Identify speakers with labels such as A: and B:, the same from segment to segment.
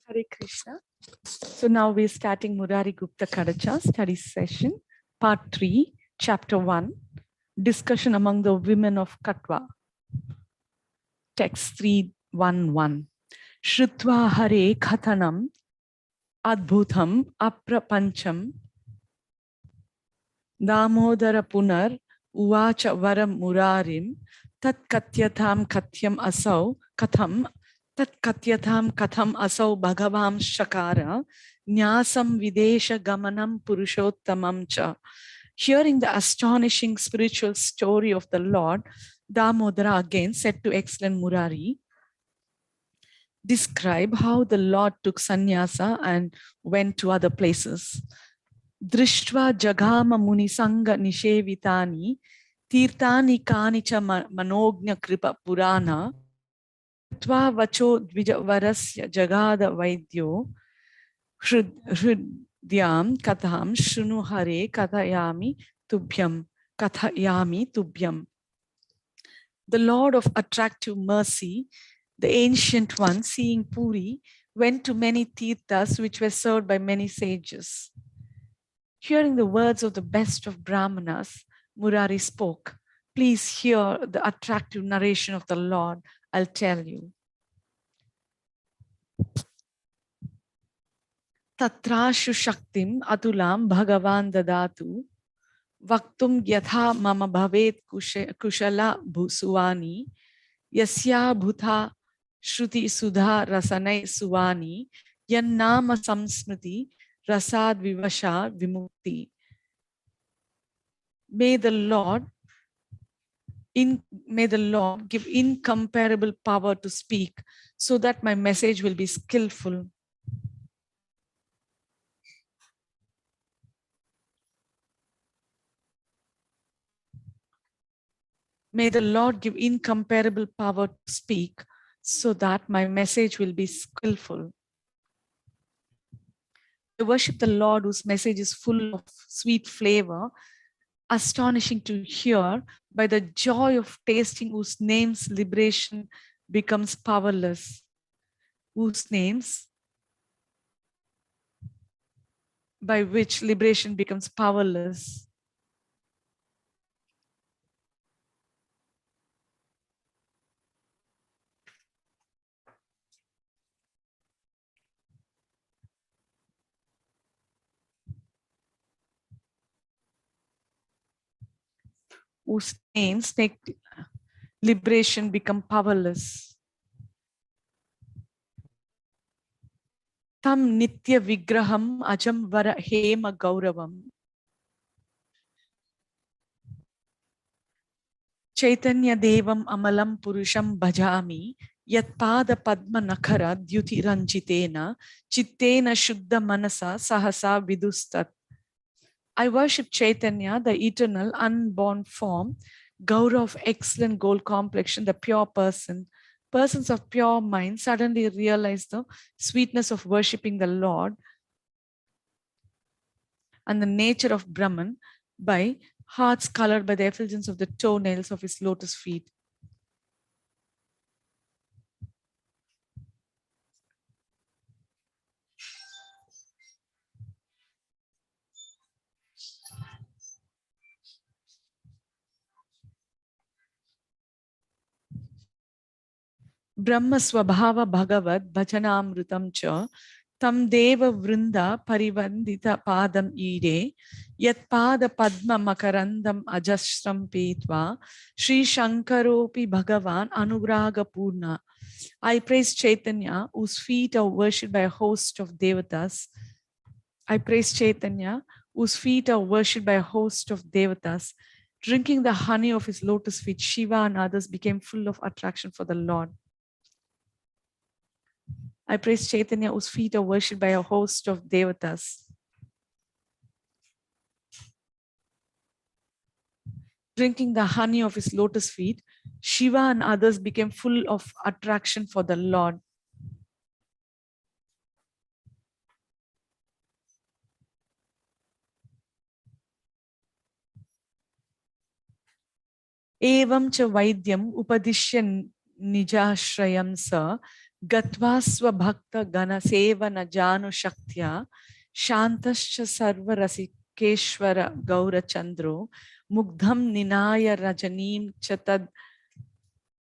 A: Hare Krishna. So now we're starting Murari Gupta Kadaca study session, part 3, chapter 1, discussion among the women of Katwa. Text 311. Shrutva Hare Kathanam Adbhutam Aprapancham Damodara Punar Uvacha Varam Murarim Tat Katyatam Katyam Asau Katham Tat Katyatam Katham Asau Bhagavam Shakara Nyasam Videsha Gamanam Purushottamam Cha. Hearing the astonishing spiritual story of the Lord, Damodara again said to excellent Murari, describe how the Lord took sannyasa and went to other places. Drishtva Jagama Munisanga Nishevitani Tirtani Kanicha Manognya Kripa Purana Katwa Vacho Dvijavarasya Jagada Vaidyo Hridyam Katham Shunu Hare Kathayami Tubhyam Kathayami Tubhyam. The Lord of attractive mercy, the ancient one, seeing Puri, went to many tirthas which were served by many sages. Hearing the words of the best of Brahmanas, Murari spoke. Please hear the attractive narration of the Lord. I'll tell you. Tatrashu Shaktim Atulam Bhagavan Dadatu Vaktum Yatha Mama Bhavet Kushala Bhusuvani Yasya Bhutha Shruti Sudha Rasanai Suvani Yannama Samsmriti Rasad Vivasha Vimukti. May the Lord give incomparable power to speak so that my message will be skillful. May the Lord give incomparable power to speak so that my message will be skillful. I worship the Lord whose message is full of sweet flavor, astonishing to hear, by the joy of tasting whose name's liberation becomes powerless. Whose names by which liberation becomes powerless. Whose names make liberation become powerless. Tam nitya vigraham ajam vara hema gauravam. Chaitanya devam amalam purusham bhajami yat pada padma nakhara dyuti ranjitena chittena shuddha manasa sahasa vidustat. I worship Chaitanya, the eternal, unborn form, Gaura of excellent gold complexion, the pure person. Persons of pure mind suddenly realize the sweetness of worshipping the Lord and the nature of Brahman by hearts colored by the effulgence of the toenails of his lotus feet. Brahma Swabhava Bhagavad Bhajanamrutam Cha Tam Deva Vrinda Parivandita Padam Ide Yat Pada Padma Makarandam Ajastram Petva Sri Shankaropi Bhagavan Anugraga Purna. I praise Chaitanya, whose feet are worshipped by a host of devatas. I praise Chaitanya, whose feet are worshipped by a host of devatas. Drinking the honey of his lotus feet, Shiva and others became full of attraction for the Lord. I praise Chaitanya, whose feet are worshipped by a host of devatas. Drinking the honey of his lotus feet, Shiva and others became full of attraction for the Lord. Evam cha vaidyam upadishya nijashrayam sa Gatva swabhakta gana sevana janu shaktya shantascha sarva rasikeshwara gaura chandro mugdham ninaya rajanim chatad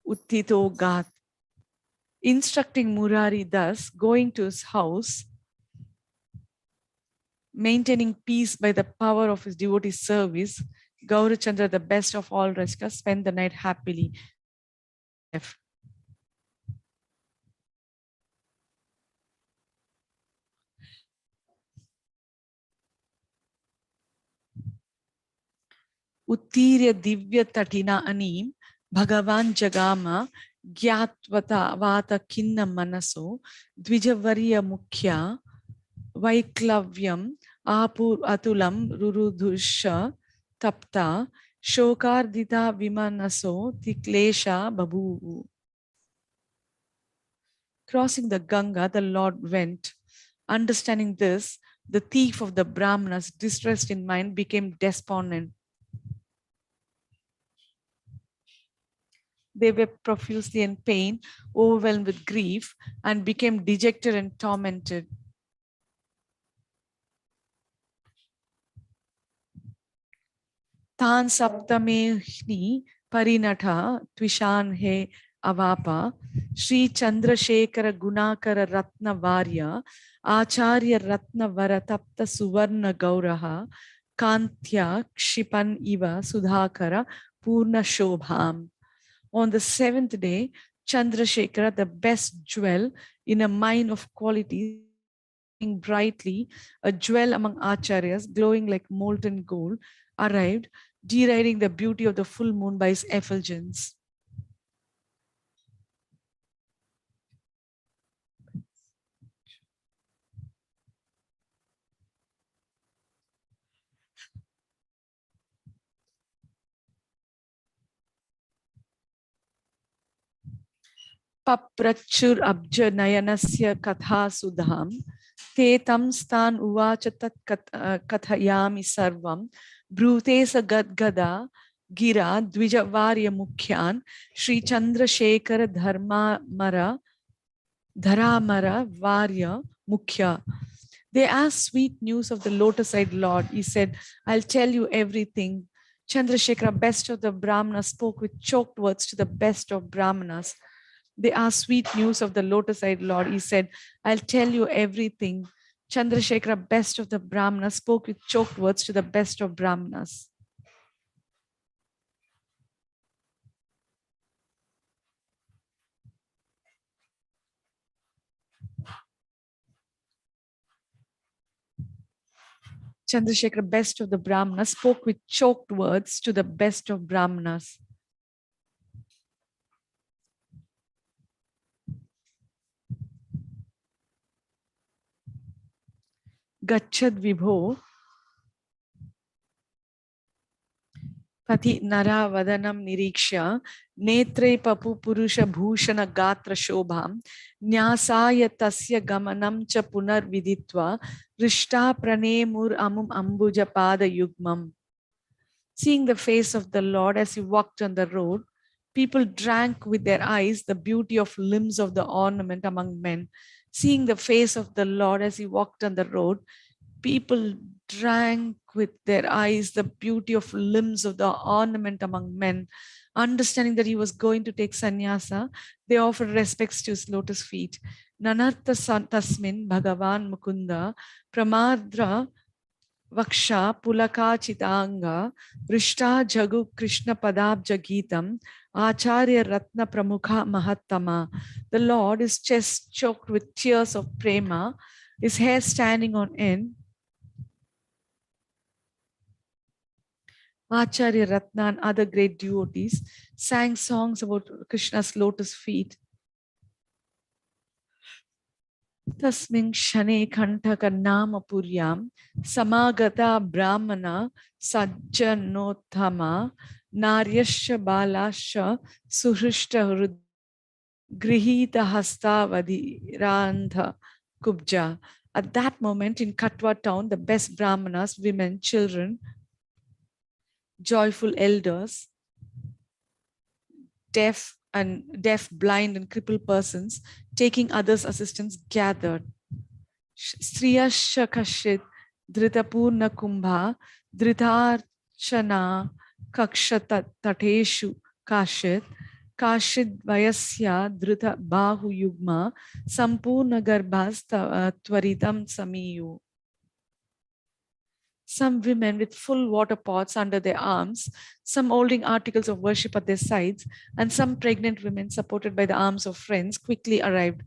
A: uttito gat. Instructing Murari thus, going to his house, maintaining peace by the power of his devotee service, Gaurachandra, the best of all Rasikas, spent the night happily. Uttirya divya tatina anim, Bhagavan jagama, Gyatvata vata kinna manaso, Dvijavarya mukhya, Vaiklavyam, Apur atulam, Rurudhusha, Tapta, Shokardita vimanaso, Tiklesha babu. Crossing the Ganga, the Lord went. Understanding this, the thief of the Brahmanas, distressed in mind, became despondent. They were profusely in pain, overwhelmed with grief, and became dejected and tormented. Tan saptamehni parinatha tvishan he avapa Sri Chandrasekhara Gunakara Ratna Varya Acharya Ratna Varatapta Suvarna Gauraha Kantya Kshipan Iva Sudhakara Purna Shobham. On the seventh day, Chandrasekhara, the best jewel in a mine of qualities, brightly, a jewel among acharyas, glowing like molten gold, arrived, deriding the beauty of the full moon by his effulgence. Paprachur abja nayanasya katha sudham te tam stan uvacha tat kathayami sarvam brute sa gadgada gira dvijavarya mukhyan Sri Chandrasekhara dharamara varya mukhya. They asked sweet news of the lotus-eyed Lord. He said, I'll tell you everything. Chandrasekhara, best of the Brahmanas, spoke with choked words to the best of Brahmanas. They asked sweet news of the lotus-eyed Lord. He said, I'll tell you everything. Chandrasekhara, best of the Brahmanas, spoke with choked words to the best of Brahmanas. Chandrasekhara, best of the Brahmanas, spoke with choked words to the best of Brahmanas. Gachad Vibho Pati Nara Vadanam Niriksha Netre Papu Purusha Bhushana Gatra Shobham Nyasaya Tasya Gamanam Cha Punar Viditva Rishta Pranemur Amum Ambuja Pada Yugmam. Seeing the face of the Lord as he walked on the road, people drank with their eyes the beauty of limbs of the ornament among men. Seeing the face of the Lord as he walked on the road, people drank with their eyes the beauty of limbs of the ornament among men. Understanding that he was going to take sannyasa, they offered respects to his lotus feet. Nanartha tasmin Bhagavan Mukunda Pramadra Vaksha Pulaka Chitanga Vrishta Jagu Krishna Padabja Geetam Acharya Ratna Pramukha Mahattama. The Lord, his chest choked with tears of prema, his hair standing on end. Acharya Ratna and other great devotees sang songs about Krishna's lotus feet. Tasmin Shane Kantaka Nama Puryam Samagata Brahmana Sajjanottama Naryasha Balasha Suhrishta Grihita Hastavadhirantha Kubja. At that moment in Katwa town, the best Brahmanas, women, children, joyful elders, deaf, and deaf, blind, and crippled persons, taking others' assistance, gathered. Striyasha Kashit, Dritapurna Kumbha, Dhritarchana Kaksha Tateshu Kashit, Kashid Vayasya Dhrita Bahu Yugma, Sampurna Garbhas Tvaritam Samiyu. Some women with full water pots under their arms, some holding articles of worship at their sides, and some pregnant women supported by the arms of friends quickly arrived.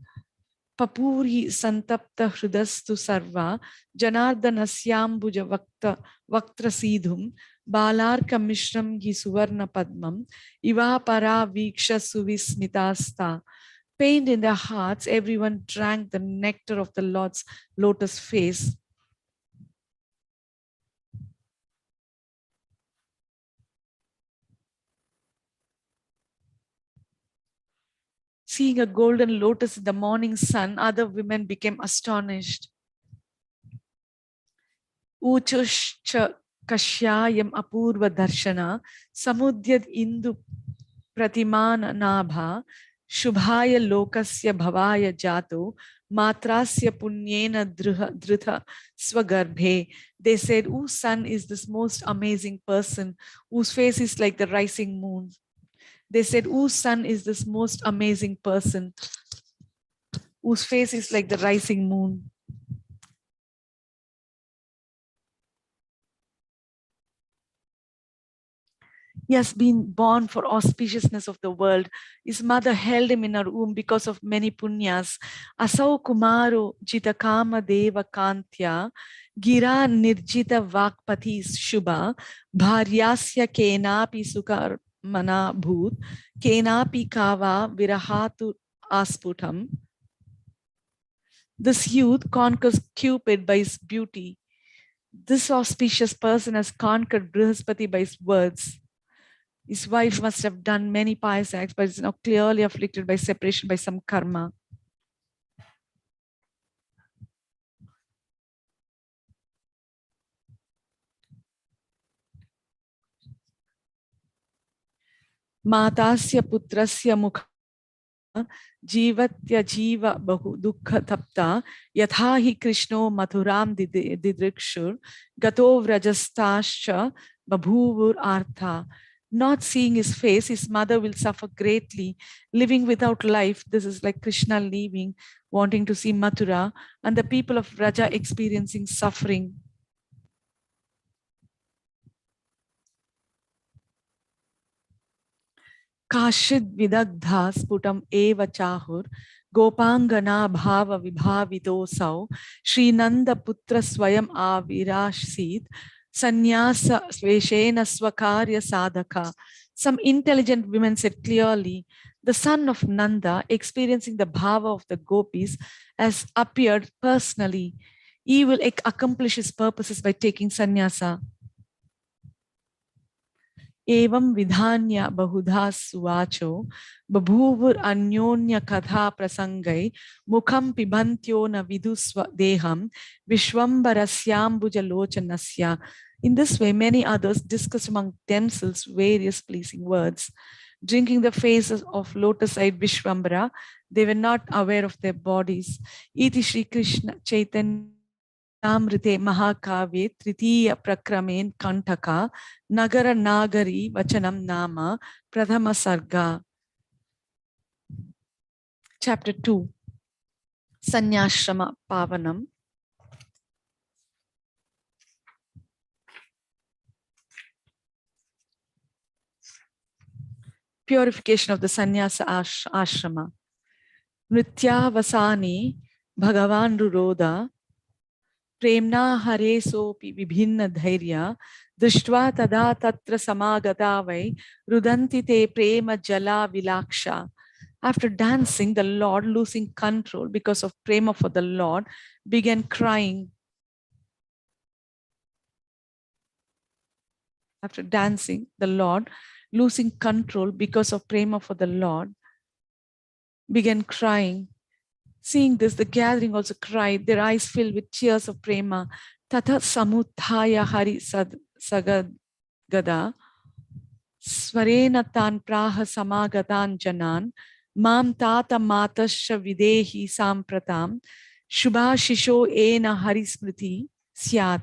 A: Papuri Santapta Hrudastu Sarva, Janardanasyambuja Vaktra Sidhum, Balarka Mishram Gi Suvarna Padmam, Iva Para Viksha Suvismitasta. Pained in their hearts, everyone drank the nectar of the Lord's lotus face. Seeing a golden lotus in the morning sun, other women became astonished. Uchushcha kashyayam apurva darshana, samudyad indu pratimana nabha, shubhaya lokasya bhavaya jato, matrasya punyena dhrita swagarbhe. They said, whose son is this most amazing person, whose face is like the rising moon? They said, whose son is this most amazing person, whose face is like the rising moon? He has been born for auspiciousness of the world. His mother held him in her womb because of many punyas. Asau kumaro jitakama deva kantya, gira nirjita vakpati shubha, bharyasya kenapi sukar mana bhut, kenapi kava virahatu asputam. This youth conquers Cupid by his beauty. This auspicious person has conquered Brihaspati by his words. His wife must have done many pious acts, but is now clearly afflicted by separation by some karma. Matasya putrasya mukha jivatya jiva bahu dukkha tapta yatha hi krishno mathuram didrikshur gato vrajastascha babhuvur artha. Not seeing his face, his mother will suffer greatly, living without life. This is like Krishna leaving, wanting to see Mathura, and the people of Vraja experiencing suffering. Kashid vidagdha sputam eva chahur, Gopangana bhava vibhavito sau, Sri Nanda putra swayam avirashid, sannyasa sveshena swakarya sadhaka. Some intelligent women said clearly, the son of Nanda, experiencing the bhava of the gopis, has appeared personally. He will accomplish his purposes by taking sannyasa. Evam vidhanya bahudha suvacho, babhuvur anyonya katha prasangai, mukham pibantyo na vidusva deham, vishwambarasyambuja lochanasya. In this way, many others discussed among themselves various pleasing words. Drinking the faces of lotus-eyed Vishwambara, they were not aware of their bodies. Iti Shri Krishna Chaitanya Amrite Mahakavye Tritiya Prakramen Kantaka Nagara Nagari Vachanam Nama Prathama Sarga. Chapter 2, Sannyasa-ashrama Pavanam. Purification of the sannyasa-ashrama. Nrityavasani Bhagavan Ruroda Premna hare sopi vibhinna dhairya drishtva tada tatra samagata vai rudanti te prema jala vilaksha. After dancing, the Lord, losing control because of prema for the Lord, began crying. After dancing, the Lord, losing control because of prema for the Lord, began crying. Seeing this, the gathering also cried, their eyes filled with tears of prema. Tata samuthaya hari sagad gada Swarena tan praha samagatan janan mam tata matascha videhi sampratam shubhashisho ena harismriti syat.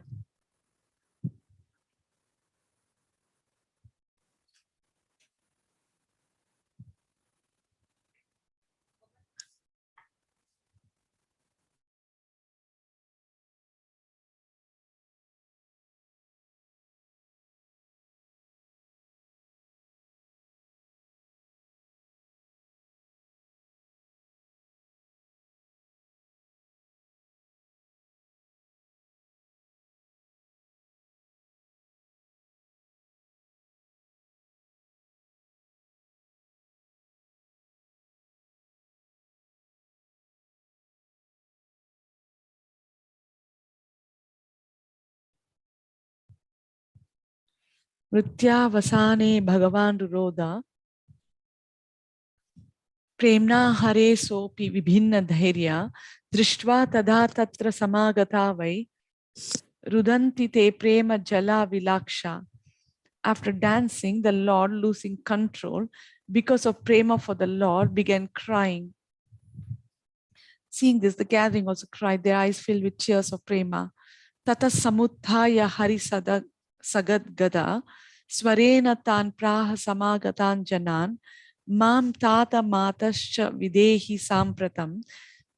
A: Mritya vasane Bhagavan Rurodha Premna hare sopi vibhinna dhairya drishtva tada tatra samagata vai rudanti te prema jala vilaksha. After dancing, the Lord, losing control because of prema for the Lord, began crying. Seeing this, the gathering also cried, their eyes filled with tears of prema. Tata samuthaya hari sagad gada swarena tan praha samagatan janan mam tata matascha videhi sampratam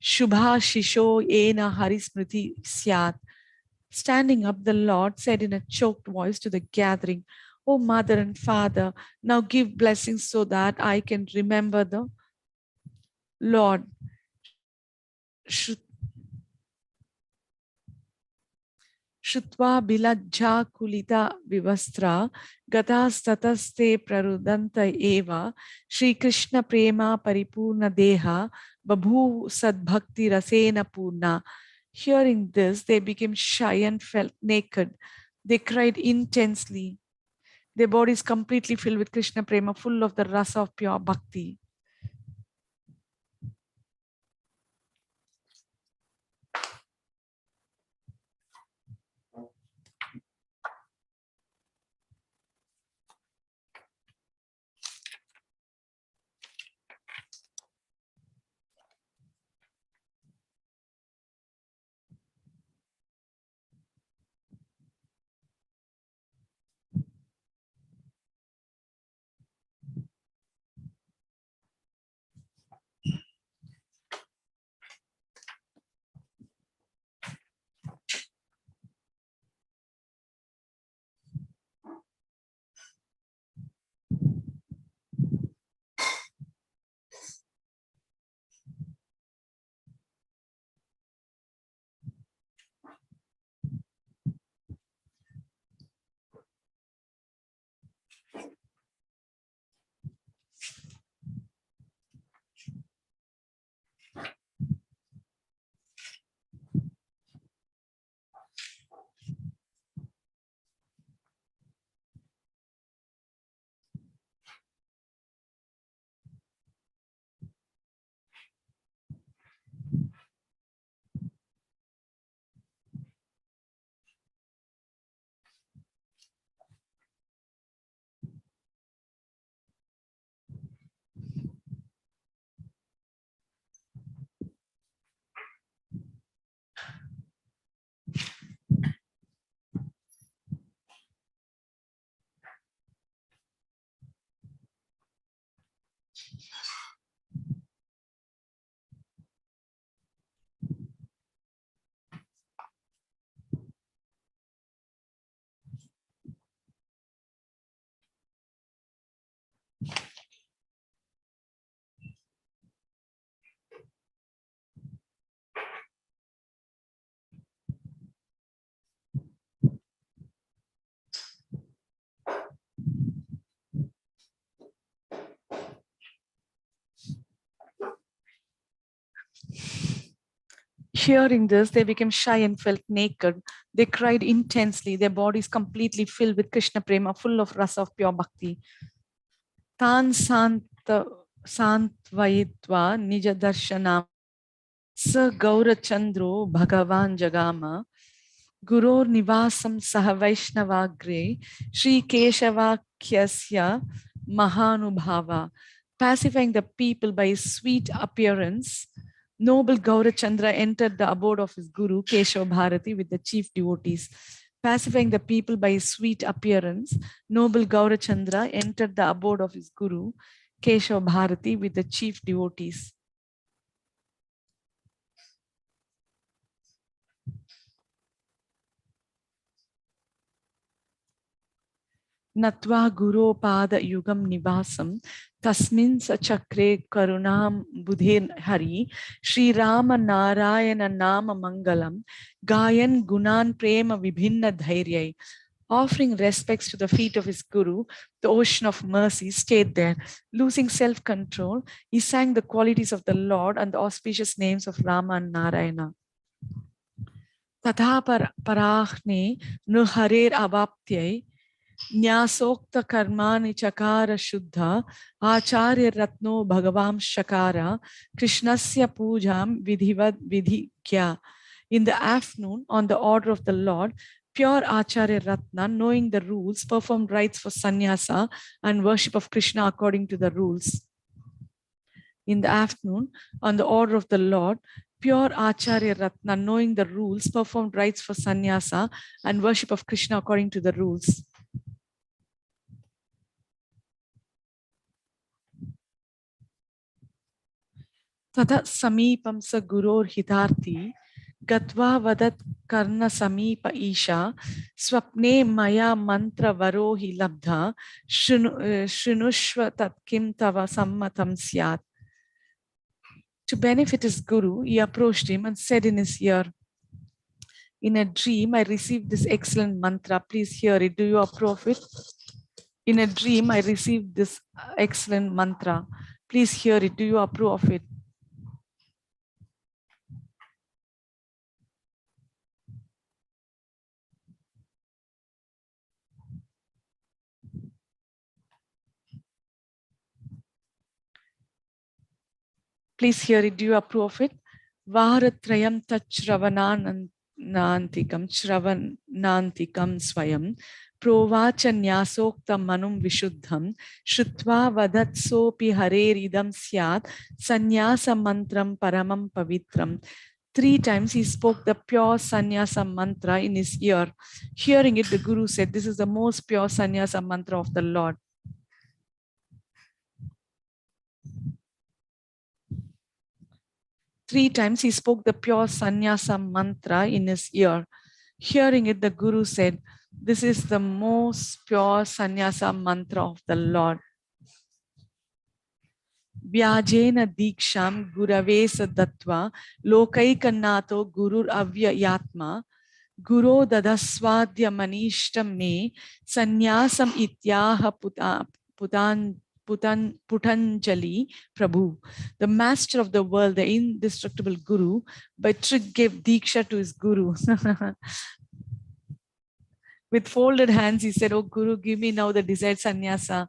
A: shubha shisho ena harismriti syat. Standing up, the Lord said in a choked voice to the gathering, "O mother and father, now give blessings so that I can remember the Lord." Shutva bilajja kulita vivastra gatastataste prarudanta eva Shri Krishna prema paripurna deha babhu sadbhakti rasena purna. Hearing this, they became shy and felt naked. They cried intensely. Their bodies completely filled with Krishna prema, full of the rasa of pure bhakti. Hearing this, they became shy and felt naked. They cried intensely, their bodies completely filled with Krishna prema, full of rasa of pure bhakti. Tan santvayitva nija darshanam sa gaurachandro bhagavan jagama guror nivasam saha vaishnavagre Shri Keshavakyasya Mahanubhava, pacifying the people by his sweet appearance. Noble Gaurachandra entered the abode of his guru, Keshav Bharati, with the chief devotees. Pacifying the people by his sweet appearance, noble Gaurachandra entered the abode of his guru, Keshav Bharati, with the chief devotees. Natva Guru Pada Yugam Nivasam Tasmin Sachakre Karunam Budhen Hari Sri Rama Narayana Nama Mangalam Gayan Gunan Prema Vibhinna Dhairyai. Offering respects to the feet of his guru, the ocean of mercy stayed there. Losing self-control, he sang the qualities of the Lord and the auspicious names of Rama and Narayana. Tatha parahne nuharer abaptyai Nyasokta karmani chakara shuddha acharya ratno bhagavam shakara krishnasya pujam vidhivad vidhikya. In the afternoon, on the order of the Lord, pure Acharya Ratna, knowing the rules, performed rites for sannyasa and worship of Krishna according to the rules. In the afternoon, on the order of the Lord, pure Acharya Ratna, knowing the rules, performed rites for sannyasa and worship of Krishna according to the rules. Tada samipam sa guror hitarthi Katwa vadat karna samipa isha swapne maya mantra varohi labdha shrunushva tat kim tava sammatam syat. To benefit his guru, he approached him and said in his ear, in a dream, I received this excellent mantra. Please hear it. Do you approve it? In a dream, I received this excellent mantra. Please hear it. Do you approve of it? Please hear it. Do you approve of it? Vaharatrayam tachravanantikam shravanantikam swayam provacha nyasokta manum vishuddham shrutva vadatsopi hareridam syat sannyasa mantram paramam pavitram. 3 times he spoke the pure sannyasa mantra in his ear. Hearing it, the Guru said, this is the most pure sannyasa mantra of the Lord. 3 times he spoke the pure sannyasa mantra in his ear. Hearing it, the Guru said, this is the most pure sannyasa mantra of the Lord. Vyajena diksham guravesa dattva lokaikanato gurur avyayatma guru dadaswadya manishtam me sannyasam ityaha Putanjali Prabhu. The master of the world, the indestructible Guru, by trick gave Diksha to his Guru. With folded hands, he said, oh Guru, give me now the desired sannyasa.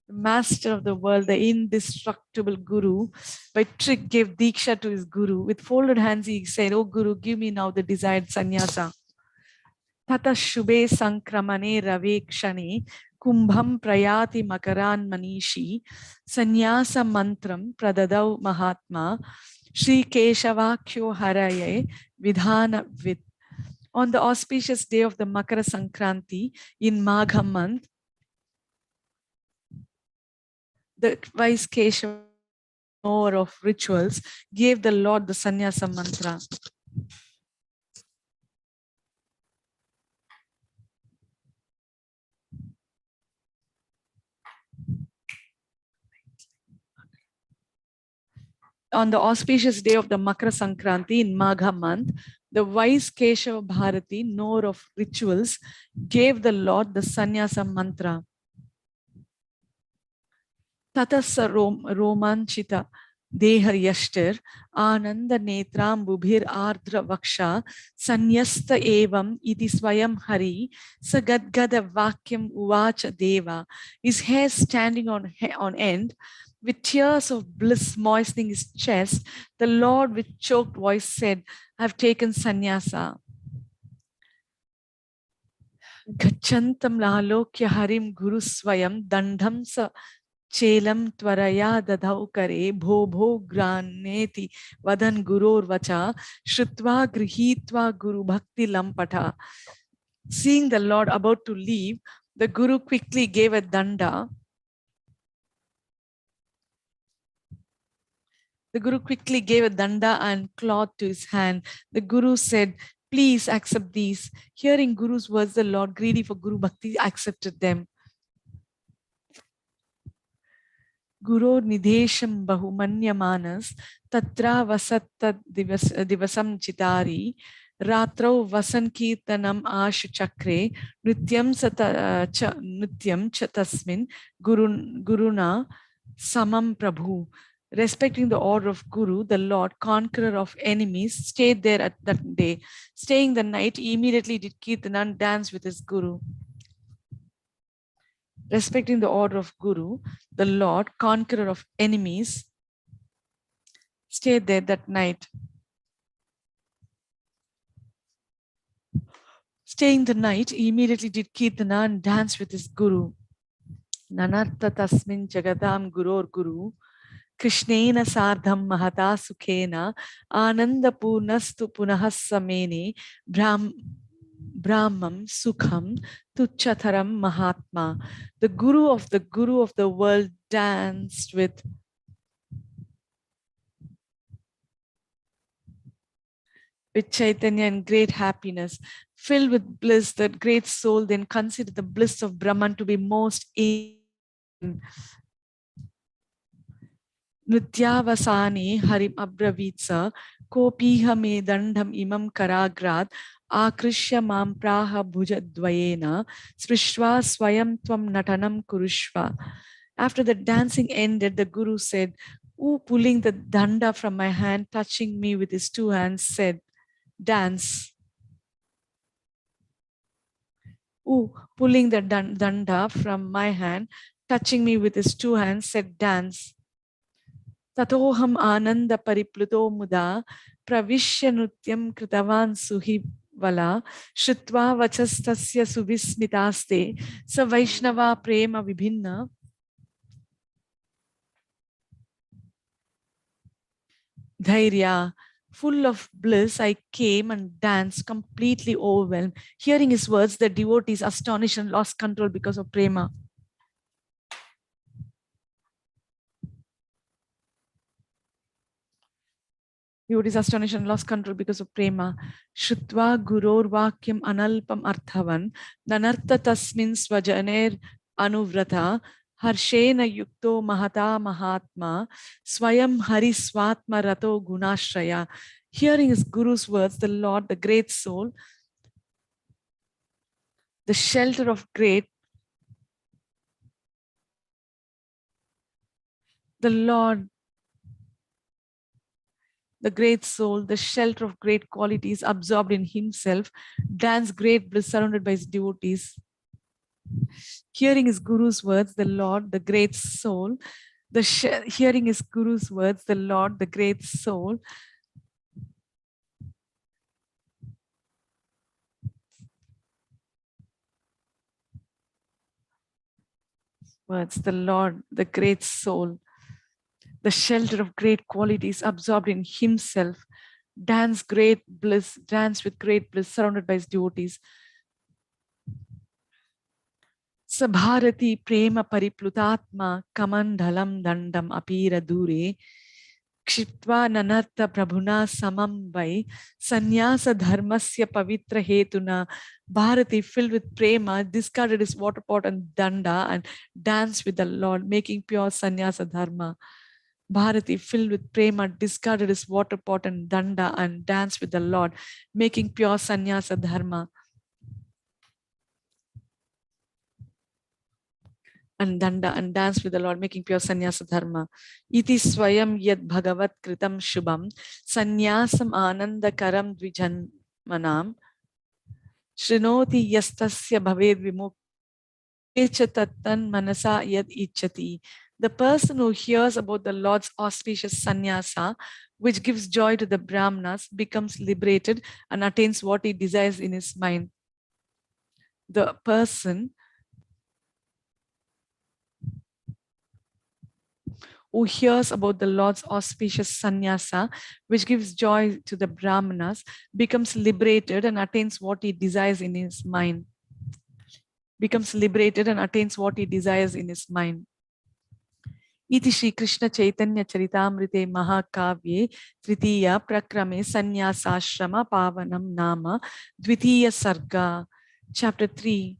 A: The master of the world, the indestructible Guru, by trick gave Diksha to his Guru. With folded hands, he said, oh Guru, give me now the desired sannyasa. Tata Shubhe Sankramane Rave Kshane Kumbham Prayati Makaran Manishi Sannyasa Mantram Pradadau Mahatma Sri Keshavakyo Haraye Vidhana Vid. On the auspicious day of the Makara Sankranti in Magha month, the wise Keshava, knower of rituals, gave the Lord the sannyasa mantra. On the auspicious day of the Makara Sankranti in Magha month, the wise Keshava Bharati, knower of rituals, gave the Lord the sannyasa mantra. Tatasa romanchita deha yashtir ananda netram bubhir ardra vaksha sanyasta evam iti swayam hari sagadgada vakyam uvacha deva. His hair standing on end, with tears of bliss moistening his chest, the Lord with choked voice said, I have taken sannyasa. Gachantam lalokya harim guru swayam dandham sa chelam tvaraya dadhau kare bho bho graneti vadan gurur vacha shrutva grihitva guru bhakti lampata. Seeing the Lord about to leave, the Guru quickly gave a danda. The Guru quickly gave a danda and cloth to his hand. The Guru said, "Please accept these." Hearing Guru's words, the Lord, greedy for Guru Bhakti, accepted them. Guru nidesham bahumanyamanas tatra vasatta divasam chitari ratrau vasan kirtanam ashu chakre nityam cha tasmin guruna samam prabhu. Respecting the order of Guru, the Lord, conqueror of enemies, stayed there at that day. Staying the night, he immediately did kirtan and dance with his Guru. Respecting the order of Guru, the Lord, conqueror of enemies, stayed there that night. Staying the night, he immediately did kirtana and danced with his Guru. Nanartha tasmin jagadam guror guru, Krishnena sardham mahata sukhena, ananda purnastu punahassamene, brahmam sukham tuchataram mahatma. The Guru of the world danced with Chaitanya and great happiness. Filled with bliss, that great soul then considered the bliss of Brahman to be most Nityavasani harim abravitsa kopiha me dandham imam karagrat akrishya mam praha bhujadvayena sprishva swayam tvam natanam kurushva. After the dancing ended, the Guru said, "Who pulling the danda from my hand, touching me with his two hands, said, dance." Who pulling the danda from my hand, touching me with his two hands, said, dance. Tatoham ananda paripluto muda pravishya nutyam kritavan suhivala shrutva vachastasya subhismitaste sa vaishnava prema vibhinna. Dhairya, full of bliss, I came and danced, completely overwhelmed. Hearing his words, the devotees astonished and lost control because of prema. Devotees astonished and lost control because of prema. Shrutva guror vakyam analpam arthavan nanartha tasmin swajaner anuvrata harshena yukto mahata mahatma swayam hari swatma rato gunashraya. Hearing his Guru's words, the Lord, the great soul, the shelter of great, the Lord, the great soul, the shelter of great qualities, absorbed in himself, danced great bliss surrounded by his devotees. Hearing his Guru's words, the Lord, the great soul, hearing his Guru's words, the Lord, the great soul, words, the Lord, the great soul, the shelter of great qualities, absorbed in himself, danced with great bliss, surrounded by his devotees. Sabharati prema pariplutatma kamandalam dandam apira dure kshitva nanartha prabhuna samam vai sannyasa dharmasya pavitra hetuna. Bharati, filled with prema, discarded his water pot and danda and danced with the Lord, making pure sannyasa dharma. Bharati, filled with prema, discarded his water pot and danda and danced with the Lord, making pure sannyasa dharma. And danda and danced with the Lord, making pure sannyasa dharma. Iti swayam yad bhagavat kritam shubham sannyasam ananda karam dvijanmanam shrinoti yastasya bhaved vimukha tattan manasa yad ichati. The person who hears about the Lord's auspicious sannyasa, which gives joy to the Brahmanas, becomes liberated and attains what he desires in his mind. the person who hears about the Lord's auspicious sannyasa, which gives joy to the Brahmanas, becomes liberated and attains what he desires in his mind. Becomes liberated and attains what he desires in his mind. Iti Shri Krishna Chaitanya Charitamrite Mahakavye Tritiya Prakrame Sannyasa-ashrama Pavanam Nama Dvitiya Sarga. Chapter 3.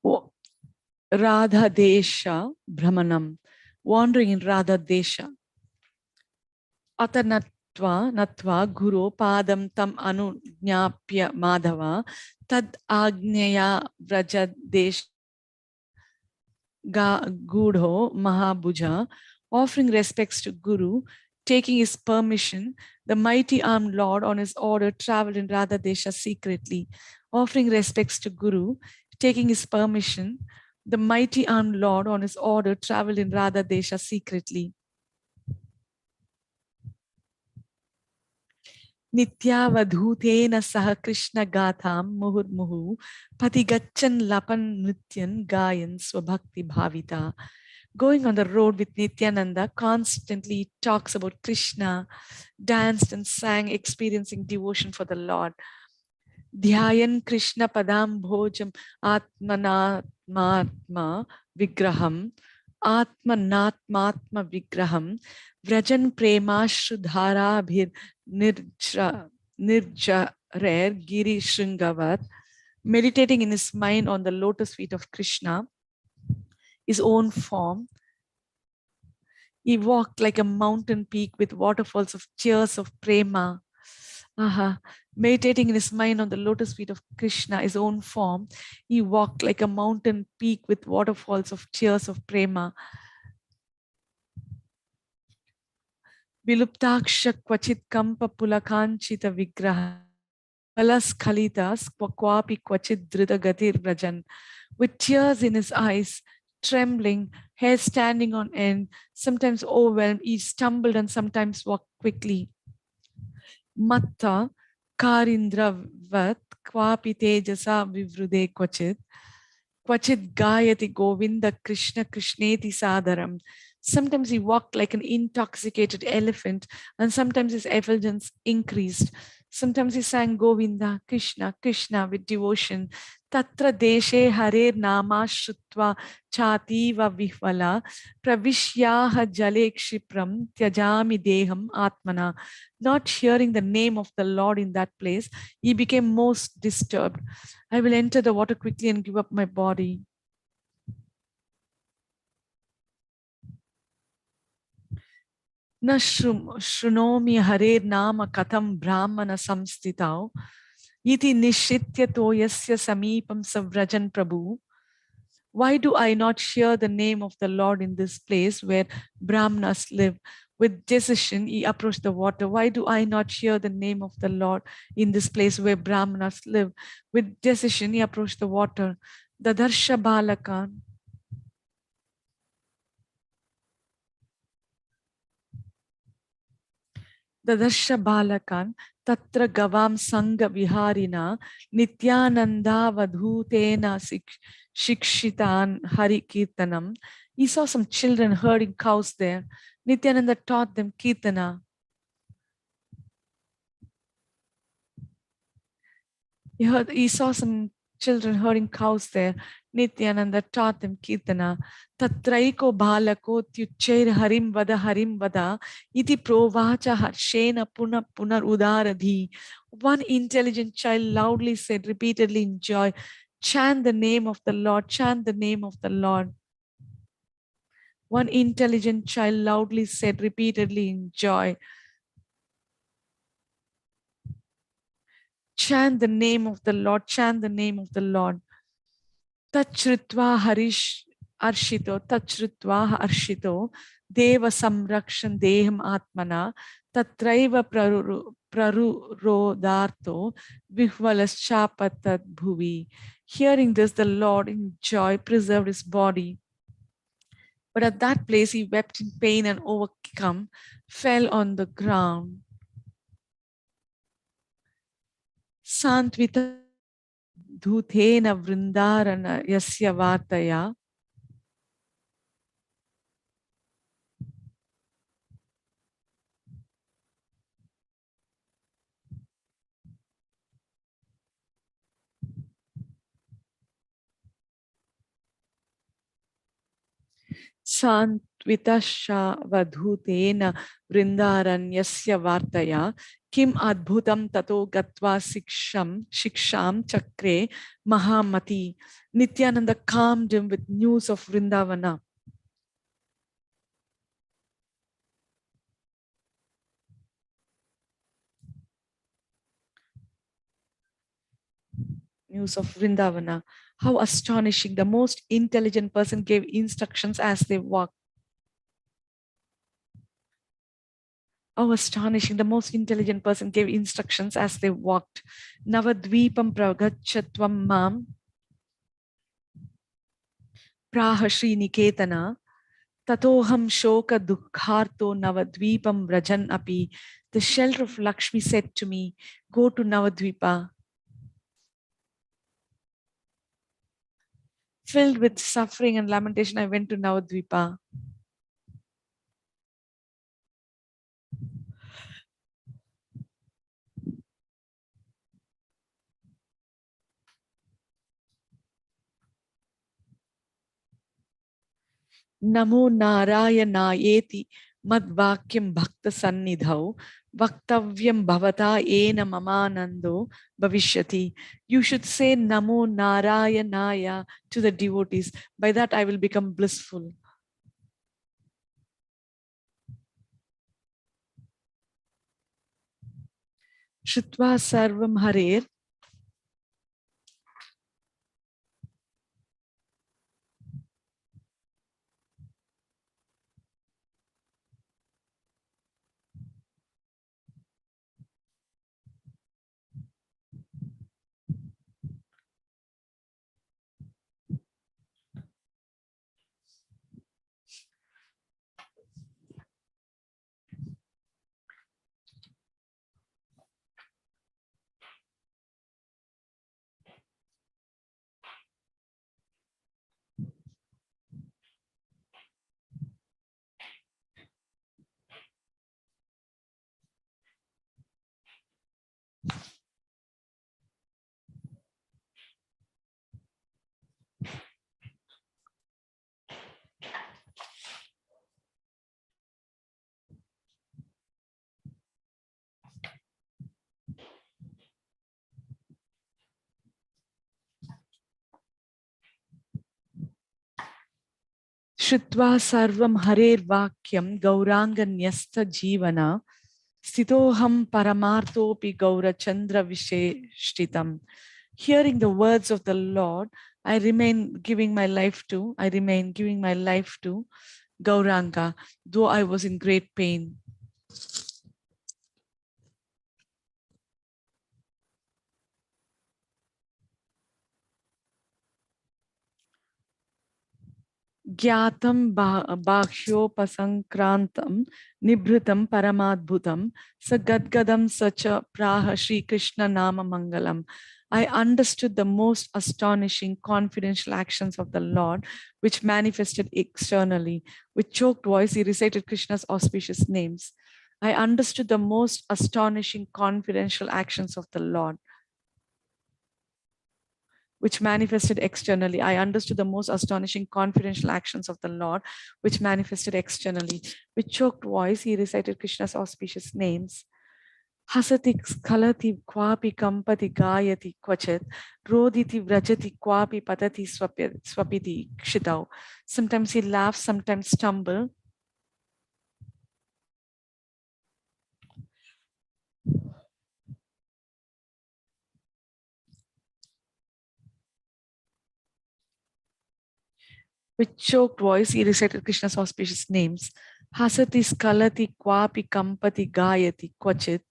A: Oh, Radha-desa Brahmanam, wandering in Radha-desa. Atanatva Natva Guru Padam Tam Anunyapya Madhava Tad Agneya Vrajadesh Gudho Mahabhuja, offering respects to Guru, taking his permission, the mighty armed Lord on his order traveled in Radha-desa secretly. Offering respects to Guru, taking his permission, the mighty armed Lord on his order traveled in Radha-desa secretly. Nityavadhutena saha Krishna gatham muhurmuhu patigachan lapan nityan gayan swabhakti bhavita. Going on the road with Nityananda, constantly talks about Krishna, danced and sang, experiencing devotion for the Lord. Dhyayan Krishna padam bhojam atmanatmatma vigraham atmanatmatma vigraham vrajan premashru dharabhir nirjarer giri shringavat, meditating in his mind on the lotus feet of Krishna, his own form. He walked like a mountain peak with waterfalls of tears of prema. Meditating in his mind on the lotus feet of Krishna, his own form, he walked like a mountain peak with waterfalls of tears of prema. Viluptaksha kvachit kampa pulakanchita vigraha palas khalitas kwapi kvachit drita gatir vrajan. With tears in his eyes, trembling, hair standing on end, sometimes overwhelmed, he stumbled and sometimes walked quickly. Matta Karindravat Kwapi Tejasa Vivrude Kvachit Kvachit Gayati Govinda Krishna Krishneti Sadaram. Sometimes he walked like an intoxicated elephant, and sometimes his effulgence increased. Sometimes he sang Govinda, Krishna, Krishna with devotion. Tatra deshe harer nama shutva chativa vihvala pravishyaha jale kshipram tyajami deham atmana. Not hearing the name of the Lord in that place, he became most disturbed. I will enter the water quickly and give up my body. Na shrunomi harer nama katham brahmana samstitau iti nishitya toyasya samipam savrajan prabhu. Why do I not hear the name of the Lord in this place where Brahmanas live? With decision, he approached the water. Why do I not hear the name of the Lord in this place where Brahmanas live? With decision, he approached the water. Dadarsha Balakan. Dadarsha Balakan. Tatra Gavam Sangha Viharina Nityananda Vadhutena Shikshitan Hari Kirtanam. He saw some children herding cows there. Nityananda taught them Kirtana. He saw some children herding cows there. Nityananda taught them Kirtana. Tatraiko balako tyuchair harim vada iti provacha harshena punar udaradhi. One intelligent child loudly said repeatedly in joy, chant the name of the Lord, chant the name of the Lord. One intelligent child loudly said repeatedly in joy, chant the name of the Lord, chant the name of the Lord. Tachritva harish arshito, tachritva arshito, deva samrakshan deham atmana, Tatraiva prarurodarto vihvalaschapatat bhuvi. Hearing this, the Lord in joy preserved his body. But at that place he wept in pain and overcome, fell on the ground. Santvita dhutena vrindarana yasya vartaya. Santvitashavadhutena vrindaranyasya vartaya kim adbhutam tato gatva shiksham chakre mahamati. Nityananda calmed him with news of Vrindavana. News of Vrindavana. How astonishing! The most intelligent person gave instructions as they walked. How astonishing! The most intelligent person gave instructions as they walked. Navadvipam pragachatvam mam praha Sri Niketana. Tatoham shoka dukharto navadvipam rajan api. The shelter of Lakshmi said to me, go to Navadvipa. Filled with suffering and lamentation, I went to Navadvipa. Namo Narayanaayeti Madvakyam Bhakta Sannidhau Vaktavyam Bhavata Ena Mamanando Bhavishyati. You should say Namo Narayanaya to the devotees. By that I will become blissful. Shrutva Sarvam Harer. Shrutva Sarvam Harer Vakyam Gauranganyasta Jivana Stitoham Paramarthopi Gaura Chandra Visheshtitam. Hearing the words of the Lord, I remain giving my life to Gauranga, though I was in great pain. Gyatam Bhakshopasankrantam Nibhritam Paramadbhutam Sagadgadam Sacha Praha Sri Krishna Nama Mangalam. I understood the most astonishing confidential actions of the Lord, which manifested externally. With choked voice, he recited Krishna's auspicious names. I understood the most astonishing confidential actions of the Lord, which manifested externally. I understood the most astonishing confidential actions of the Lord, which manifested externally. With choked voice, he recited Krishna's auspicious names. Hasati skalati kwapi kampati gayati kvachet, roditi vrajati kwapi patati swapiti kshitau. Sometimes he laughs, sometimes stumbles. With choked voice, he recited Krishna's auspicious names. Hasati skalati kwapi kampati gayati kvachit.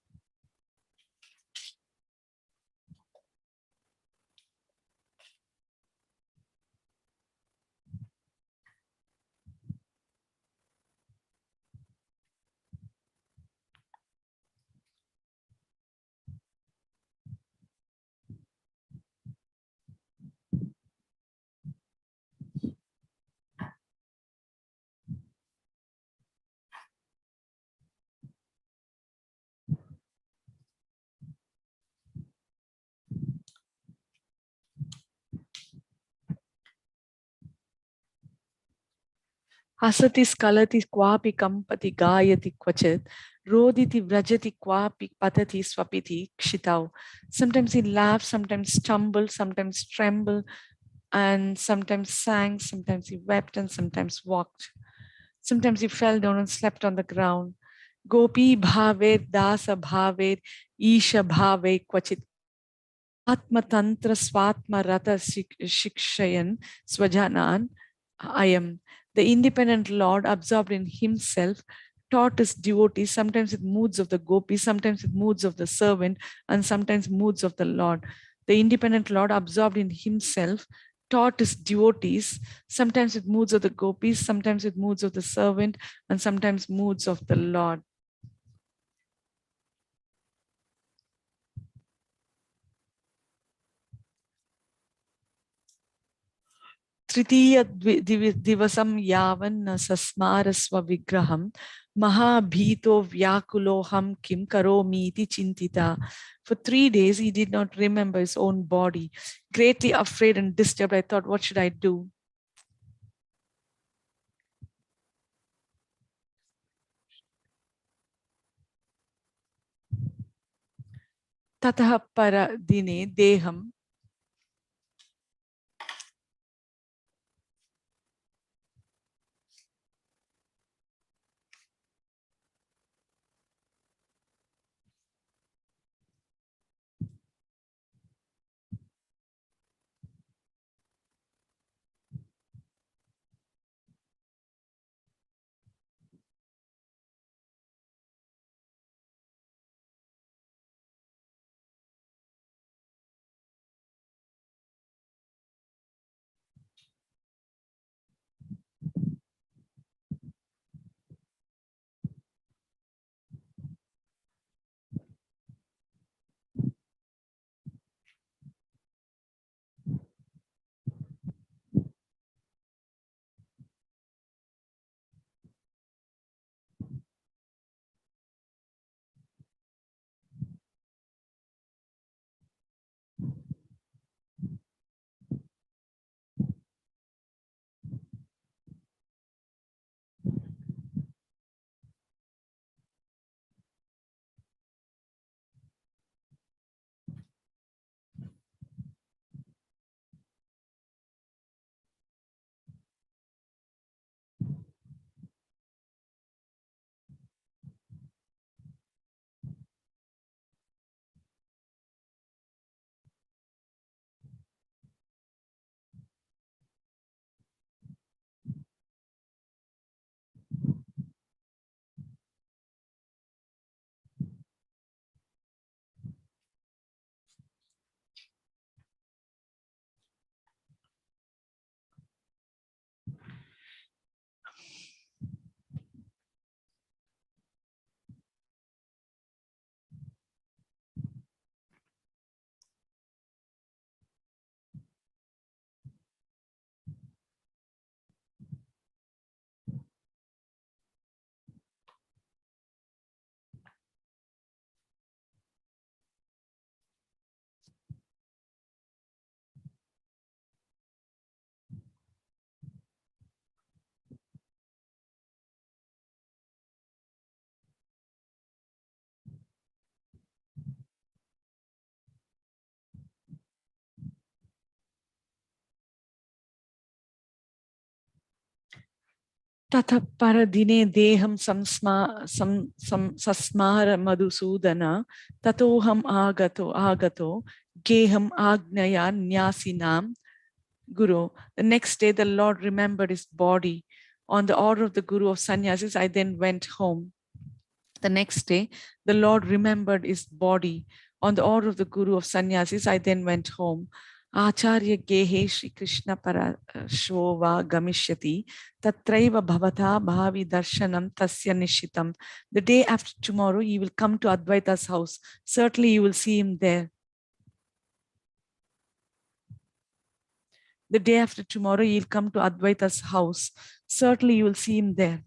A: Hasati skalati kwapi kampati gayati kvachit. Roditi vrajati kwapi patati swapiti kshitau. Sometimes he laughed, sometimes stumbled, sometimes trembled, and sometimes sang, sometimes he wept, and sometimes walked. Sometimes he fell down and slept on the ground. Gopi bhavet dasa bhavet isha bhave kvachit. Atma tantra swatma rata shikshayan swajanan. I am the independent Lord, absorbed in himself, taught his devotees, sometimes with moods of the gopi, sometimes with moods of the servant, and sometimes moods of the Lord. The independent Lord, absorbed in himself, taught his devotees, sometimes with moods of the gopis, sometimes with moods of the servant, and sometimes moods of the Lord. Tritiya divasam yavan sasmara swavigraham mahabhito vyakuloham kim karomi iti chintita. For 3 days he did not remember his own body. Greatly afraid and disturbed, I thought, what should I do? Tatah para dine deham. Tatha paradine deham sasmara madhusudana tatoham agato geham agnaya nyasinam guru. The next day the Lord remembered his body. On the order of the Guru of Sannyasis, I then went home. The next day, the Lord remembered his body. On the order of the Guru of Sannyasis, I then went home. Acharya gehe Shri Krishna parashova gamishyati tatraiva bhavata bhavi darshanam tasya nishitam. The day after tomorrow, you will come to Advaita's house. Certainly you will see him there. The day after tomorrow, you'll come to Advaita's house. Certainly you will see him there.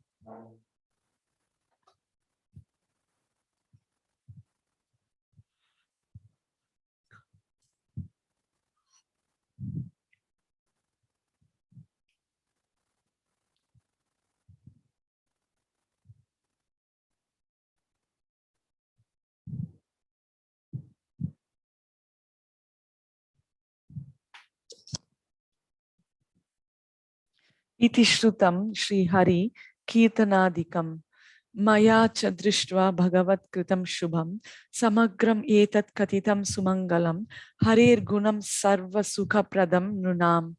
A: Iti shrutam Shri Hari Kirtanadikam Maya cha drishtva bhagavat kritam shubham samagram etat katitam sumangalam harer gunam sarva sukha pradam nunam.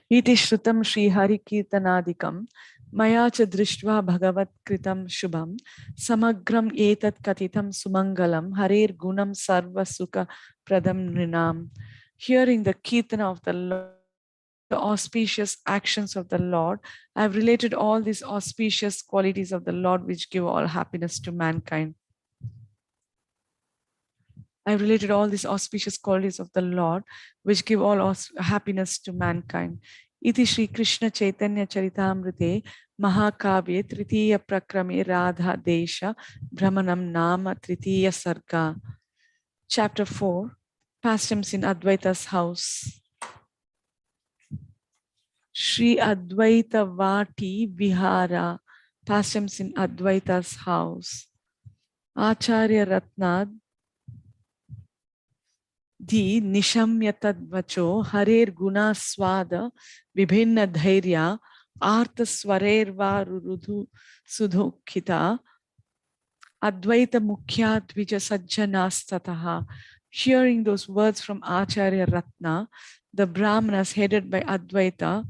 A: Iti shrutam Shri Hari Kirtanadikam Maya cha drishtva bhagavat kritam shubham samagram etat katitam sumangalam harer gunam sarva sukha pradam nrinam. Hearing the kirtana of the Lord, the auspicious actions of the Lord, I have related all these auspicious qualities of the Lord which give all happiness to mankind. I have related all these auspicious qualities of the Lord which give all happiness to mankind. Iti Shri Krishna Chaitanya Charitamrite Mahakavye Tritiya Prakrame Radha-desa Brahmanam Nama Tritiya Sarga. Chapter 4, Pastimes in Advaita's house. Shri Advaita Vati Vihara, Pastimes in Advaita's house. Acharya Ratnad Di Nishamyatad Vacho Harer Guna Swada Vibhinna Dhairya Artha Swarerva Rudhu Sudhukhita Advaita Mukhya Dvija Sajjanastataha. Hearing those words from Acharya Ratna, the Brahmanas headed by Advaita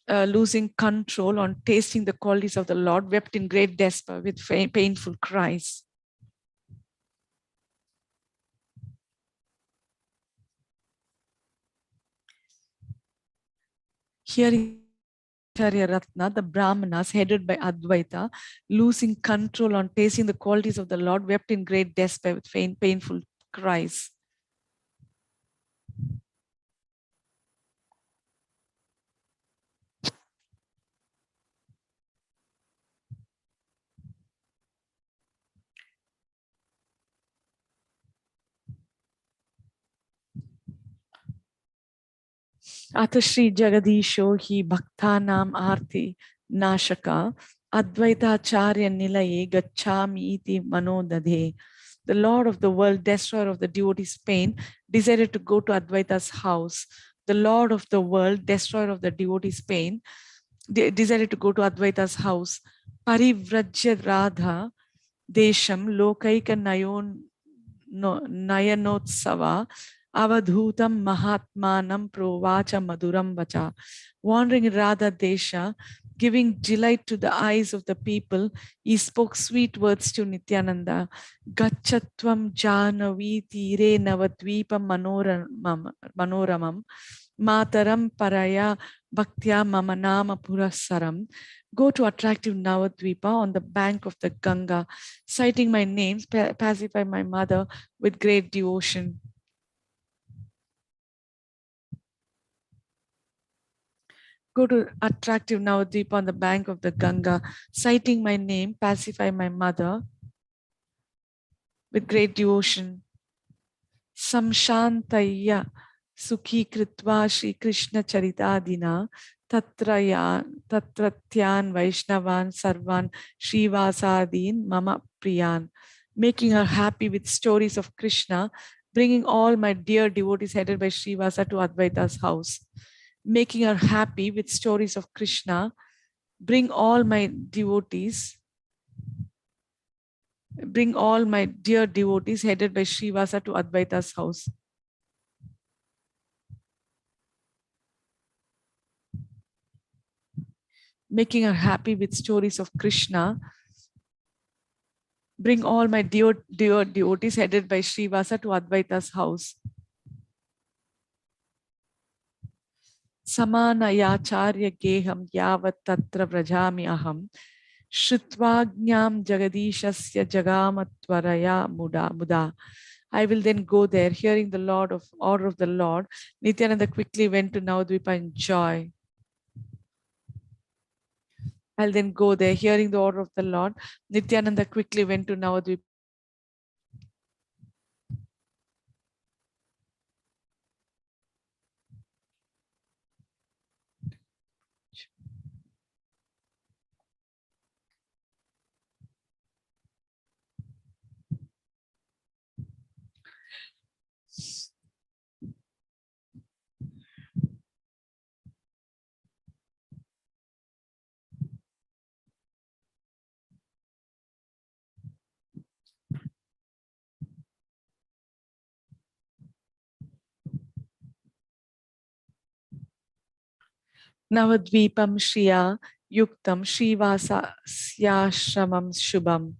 A: losing control on tasting the qualities of the Lord, wept in great despair with painful cries. Hearing Acharya Ratna, the Brahmanas headed by Advaita, losing control on tasting the qualities of the Lord, wept in great despair with painful cries. Ata Shri Jagadisho hi bhaktanam arti nashaka Advaita Acharya nilaye gachami iti manodadhe. The Lord of the world, destroyer of the devotee's pain, decided to go to Advaita's house. The Lord of the world, destroyer of the devotee's pain, decided to go to Advaita's house. Parivrajya Radha Desham Lokaika Nayanotsava Avadhutam Mahatmanam Provacha Maduram Vacha. Wandering in Radha-desa, giving delight to the eyes of the people, he spoke sweet words to Nityananda. Gachatvam Janavi Tire Navadvipa Manoramam Mataram Paraya Bhaktya Mamanama Purasaram. Go to attractive Navadvipa on the bank of the Ganga, citing my names, pacify my mother with great devotion. Go to attractive Navadvipa on the bank of the Ganga, citing my name, pacify my mother with great devotion. Samshantaya Sukhi Kritva Shri Krishna Charitadina Tatratyan Vaishnavan Sarvan Srivasadin Mama Priyan. Making her happy with stories of Krishna, bringing all my dear devotees headed by Srivasa to Advaita's house. Making her happy with stories of Krishna, bring all my dear devotees headed by Srivasa to Advaita's house. Making her happy with stories of Krishna, bring all my dear devotees headed by Srivasa to Advaita's house. Samanayacharya geham yavat tatra vrajami aham Shrutvajnam jagadishasya jagamatvaraya muda. I will then go there, hearing the order of the Lord. Nityananda quickly went to Navadvipa in joy. I'll then go there, hearing the order of the Lord. Nityananda quickly went to Navadvipa. Navadvipam Shriya Yuktam Srivasa-ashrama Shubham.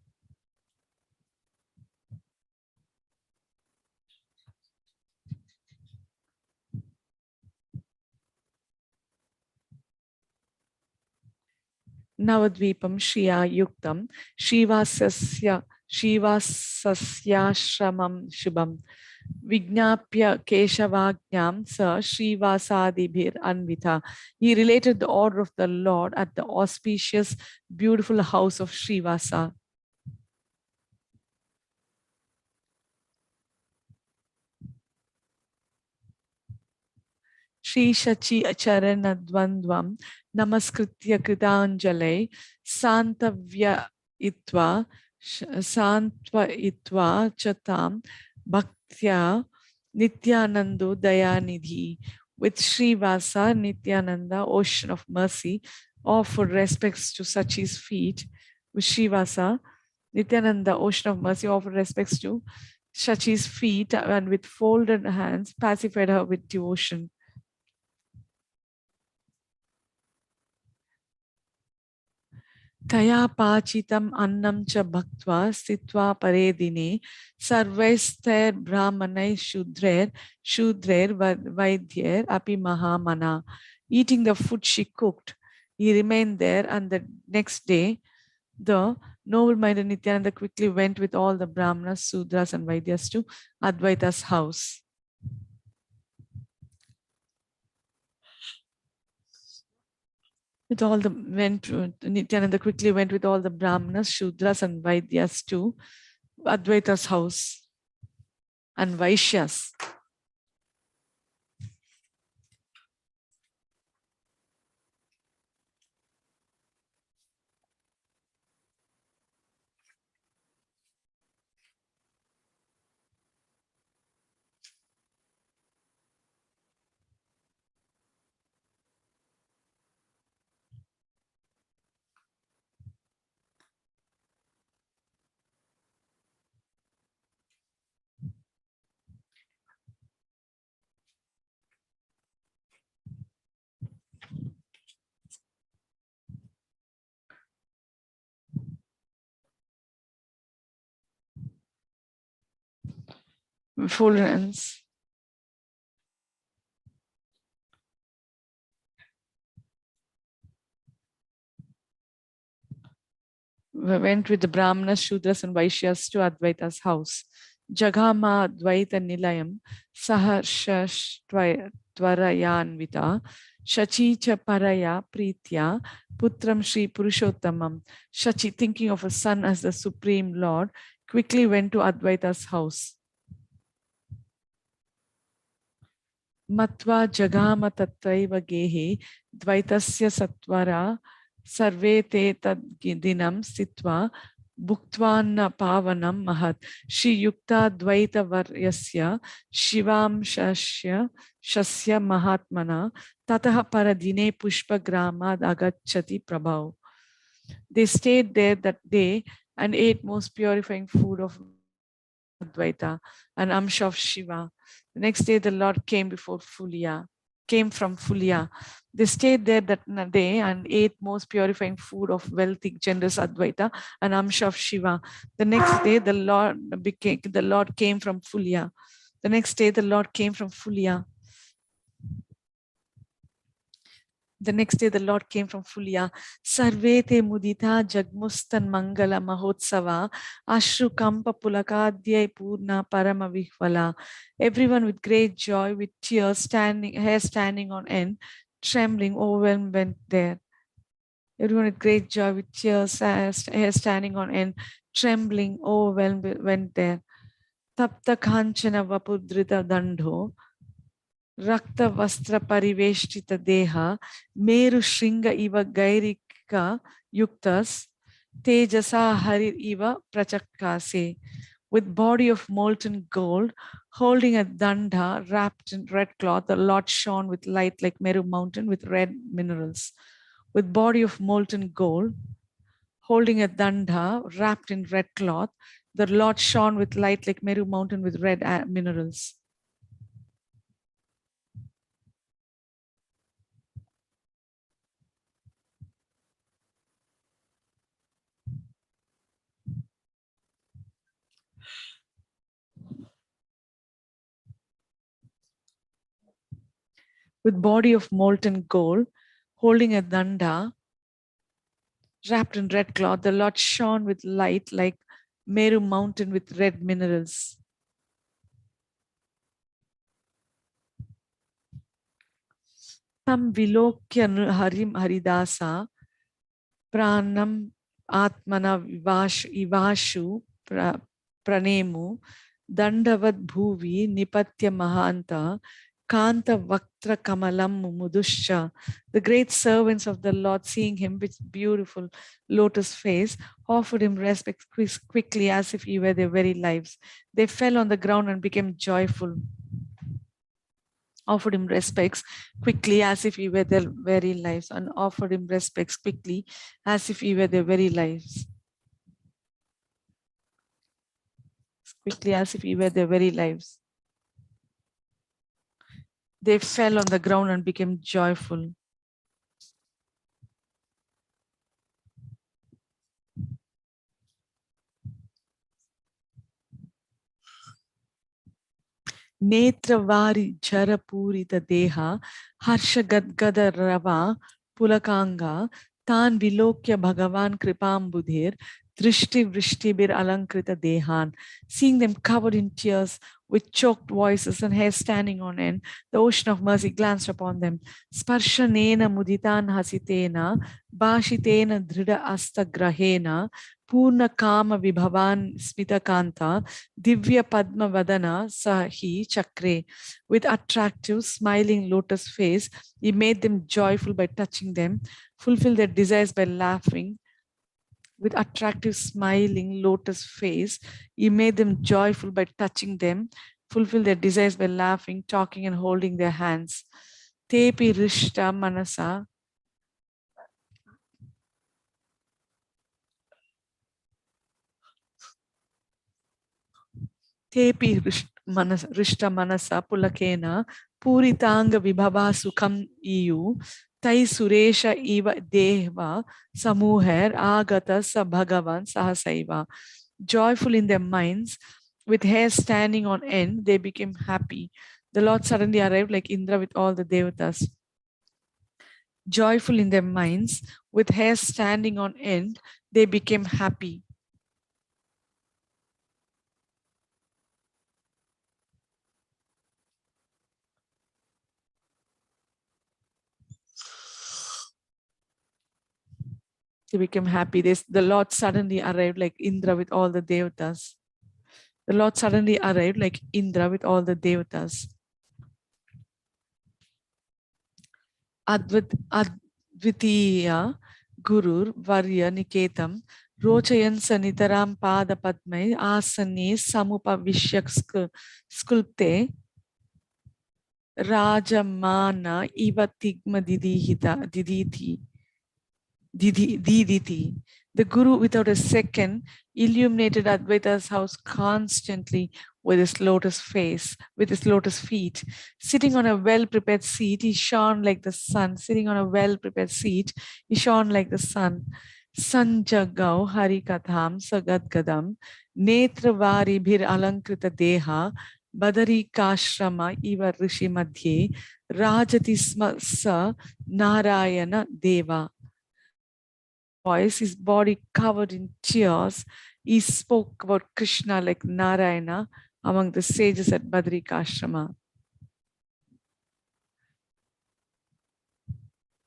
A: Navadvipam Shriya Yuktam Srivasa-ashrama Shubham. Vignapya Keshavajnam Sa Srivasadibhir Anvita. He related the order of the Lord at the auspicious, beautiful house of Srivasa. Shri Shachi Acharana Dvandvam Namaskritya Kritanjale Santavya Itva Chatam Bhaktya Nityanando Dayanidhi. With Srivasa, Nityananda, ocean of mercy, offered respects to Sachi's feet. With Srivasa, Nityananda, ocean of mercy, offered respects to Shachi's feet and with folded hands pacified her with devotion. Taya pachitam annam cha bhaktva stitva paredine sarvaisther brahmanai shudrer vaidyer api mahamana. Eating the food she cooked, he remained there, and the next day the noble-minded Nityananda quickly went with all the Brahmanas, Sudras and Vaidyas to Advaita's house. Nityananda quickly went with all the Brahmanas, Shudras and Vaidyas to Advaita's house and Vaishyas. Folded hands. We went with the Brahmanas, Shudras and Vaishyas to Advaita's house. Jagama Advaita Nilayam Sahashashtwarayanvita Shachicha Paraya Pritya Putram Shri Purushottamam. Shachi, thinking of a son as the Supreme Lord, quickly went to Advaita's house. Matva jagama tattaiva gehe dvaitasya satvara sarve te tad dinam sitva bhuktvanna pavanam mahat. Shri Yukta Advaita Varyasya Shivam Shasya Mahatmana Tataha Paradine Pushpa Gramad Agachati Prabhav. They stayed there that day and ate most purifying food of Advaita, an Amsha of Shiva. The next day the Lord came from Fulya. They stayed there that day and ate most purifying food of wealthy, generous Advaita, an Amsha of Shiva. The next day the Lord came from Fulya. The next day the Lord came from Fulya. The next day the Lord came from Fulya. Sarvete mudita jagmustan mangala mahotsava ashru kampa pulakadyai purna parama vihvala. Everyone with great joy, with tears, hair standing on end, trembling, overwhelmed went there. Everyone with great joy, with tears, hair standing on end, trembling, overwhelmed went there. Tapta kanchana vapudrita dandho Rakta Vastra Pariveshtita Deha Meru Shringa Iva Gairika Yuktas Tejasa Harir Iva Prachakase. With body of molten gold, holding a danda wrapped in red cloth, the Lord shone with light like Meru mountain with red minerals. With body of molten gold, holding a danda wrapped in red cloth, the Lord shone with light like Meru mountain with red minerals. With body of molten gold, holding a danda wrapped in red cloth, the Lord shone with light like Meru mountain with red minerals. Tam vilokya harim haridasa pranam atmana ivashu pranemu dandavad bhuvi nipatya mahanta Kanta Vaktra Kamalam Mudusha. The great servants of the Lord, seeing him with beautiful lotus face, offered him respect quickly as if he were their very lives. They fell on the ground and became joyful. Offered him respects quickly as if he were their very lives, and offered him respects quickly as if he were their very lives. Quickly as if he were their very lives. They fell on the ground and became joyful. Netravari Jarapurita Deha Harsha Gadgada Rava Pulakanga Tan Vilokya Bhagavan Kripam Budhir Drishti Vrishtibir Alankrita Dehan. Seeing them covered in tears with choked voices and hair standing on end, the ocean of mercy glanced upon them. Sparsha Nena Muditan Hasitena Bashitena Drida Asta Grahena Purna Kama Vibhavan Smitakanta Divya Padma Vadana Sahi Chakre. With attractive, smiling lotus face, he made them joyful by touching them, fulfill their desires by laughing. With attractive, smiling lotus face, he made them joyful by touching them, fulfill their desires by laughing, talking, and holding their hands. Tepi Rishta Manasa. Tepi Rishta Manasa Pulakena Puritanga Vibhava Sukham Iyu Tai Suresha Eva Deva Samuher Agata Sa Bhagavan Sahasaiva. Joyful in their minds, with hair standing on end, they became happy. The Lord suddenly arrived like Indra with all the devatas. Joyful in their minds, with hair standing on end, they became happy. They became happy. The Lord suddenly arrived like Indra with all the devatas. The Lord suddenly arrived like Indra with all the devatas. Advitiya Gurur Varya Niketam Rochayan Sanitaram Pada Padmai Asane Samupavishyak Skulpte Rajamana Ivatigma Diditi. The Guru, without a second, illuminated Advaita's house constantly with his lotus face, with his lotus feet. Sitting on a well-prepared seat, he shone like the sun. Sitting on a well-prepared seat, he shone like the sun. Sanjagau Harikatham Sagadgadam Netravari Bhir Alankrita Deha Badari Kashrama Iva Rishi Madhye Rajati Sa Narayana Deva. Voice, his body covered in tears, he spoke about Krishna like Narayana among the sages at Badrikashrama.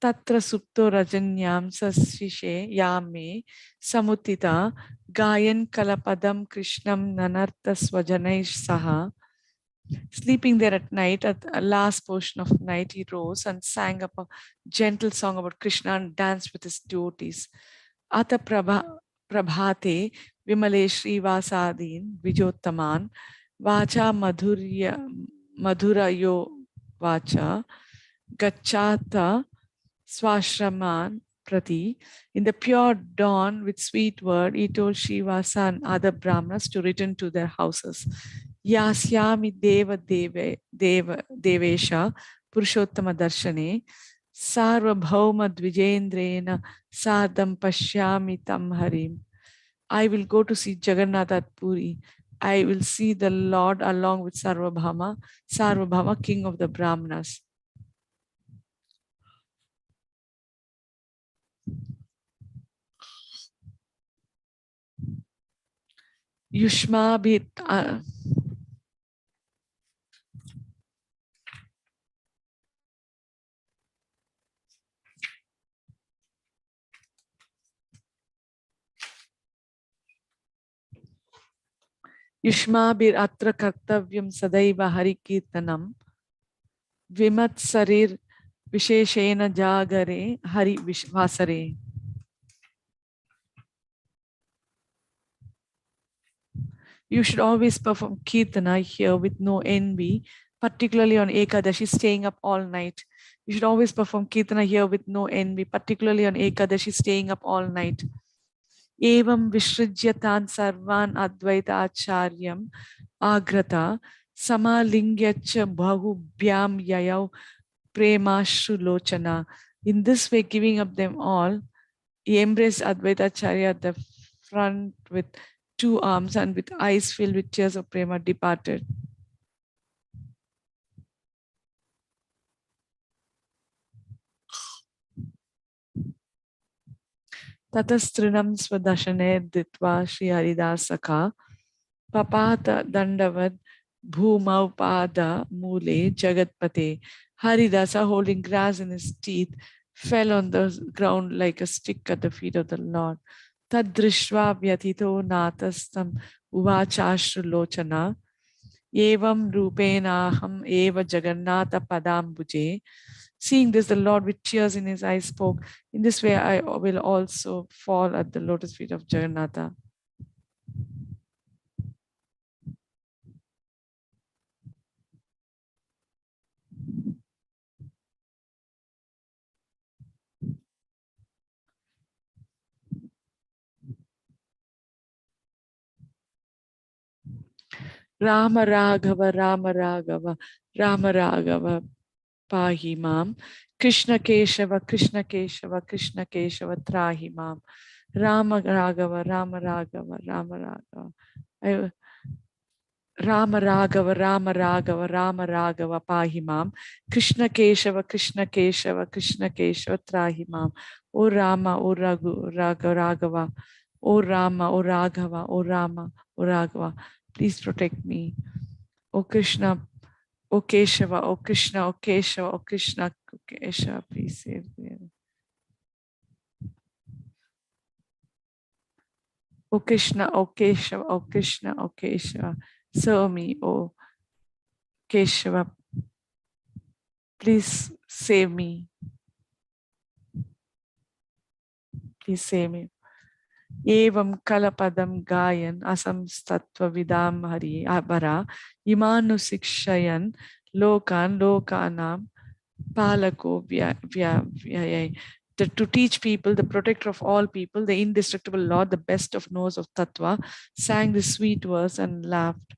A: Tatra supto rajanyam sashishe yame samutita gayan kalapadam krishnam nanartha swajanaish saha. Sleeping there at night, at the last portion of night, he rose and sang up a gentle song about Krishna and danced with his devotees. Ata prabhate vimale srivasadin vijottaman vacha madhurayo vacha gachata swashraman prati. In the pure dawn with sweet word, he told Srivasa and other brahmanas to return to their houses. Yasyami devesha purushottama darshane sarvabhauma dvijendrena sadam pashyami tam harim. I will go to see Jagannatha at Puri. I will see the Lord along with Sarvabhauma, king of the Brahmanas. Yushma bit Yushmabir atra kartavyam sadaiva harikirtanam vimatsarir visheshena jagare hari vasare. You should always perform kirtana here with no envy, particularly on Ekadashi, staying up all night. You should always perform kirtana here with no envy, particularly on Ekadashi, staying up all night. Evam Vishrujyatan Sarvan Advaita Acharyam Agrata Samalingyacha Bahubhyam Yayav Premashru Lochana. In this way, giving up them all, he embraced Advaita Acharya at the front with 2 arms and with eyes filled with tears of prema departed. Tatastrinam swadashane ditva Shri Haridasaka Papata Dandavad Bhumau Pada Mule Jagatpate. Haridasa, holding grass in his teeth, fell on the ground like a stick at the feet of the Lord. Tadrishva vyatito natastam uvachashru lochana evam rupenaham eva jagannatha padambuje. Seeing this, the Lord with tears in his eyes spoke, in this way I will also fall at the lotus feet of Jagannatha. Rama Raghava, Rama Raghava, Rama Raghava, Pahi Mam. Krishna Keshava, Krishna Keshava, Krishna Keshava, Trahi Mam. Rama Raghava, Rama Raghava, Rama Raghava. Rama Raghava, Rama Raghava, Rama Raghava, Pahi Mam. Krishna Keshava, Krishna Keshava, Krishna Keshava, Trahi Mam. O Rama, O Raghava, O Rama, O Raghava, O Rama, O Raghava. Please protect me. O Krishna, O Keshava, O Krishna, O Keshava, O Krishna, O Keshava, please save me. O Krishna, O Keshava, O Krishna, O Keshava, serve me, O Keshava. Please save me. Please say me. Evam kalapadam gayan asamstatva vidam hari abara imanu sikshayan lokan lokanam palako vyayay. To teach people, the protector of all people, the indestructible Lord, the best of knows of Tatwa, sang this sweet verse and laughed.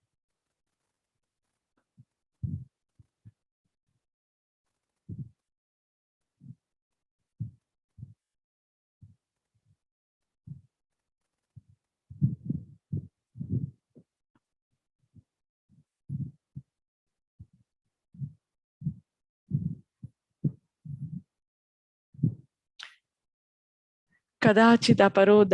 A: Kadachidaparo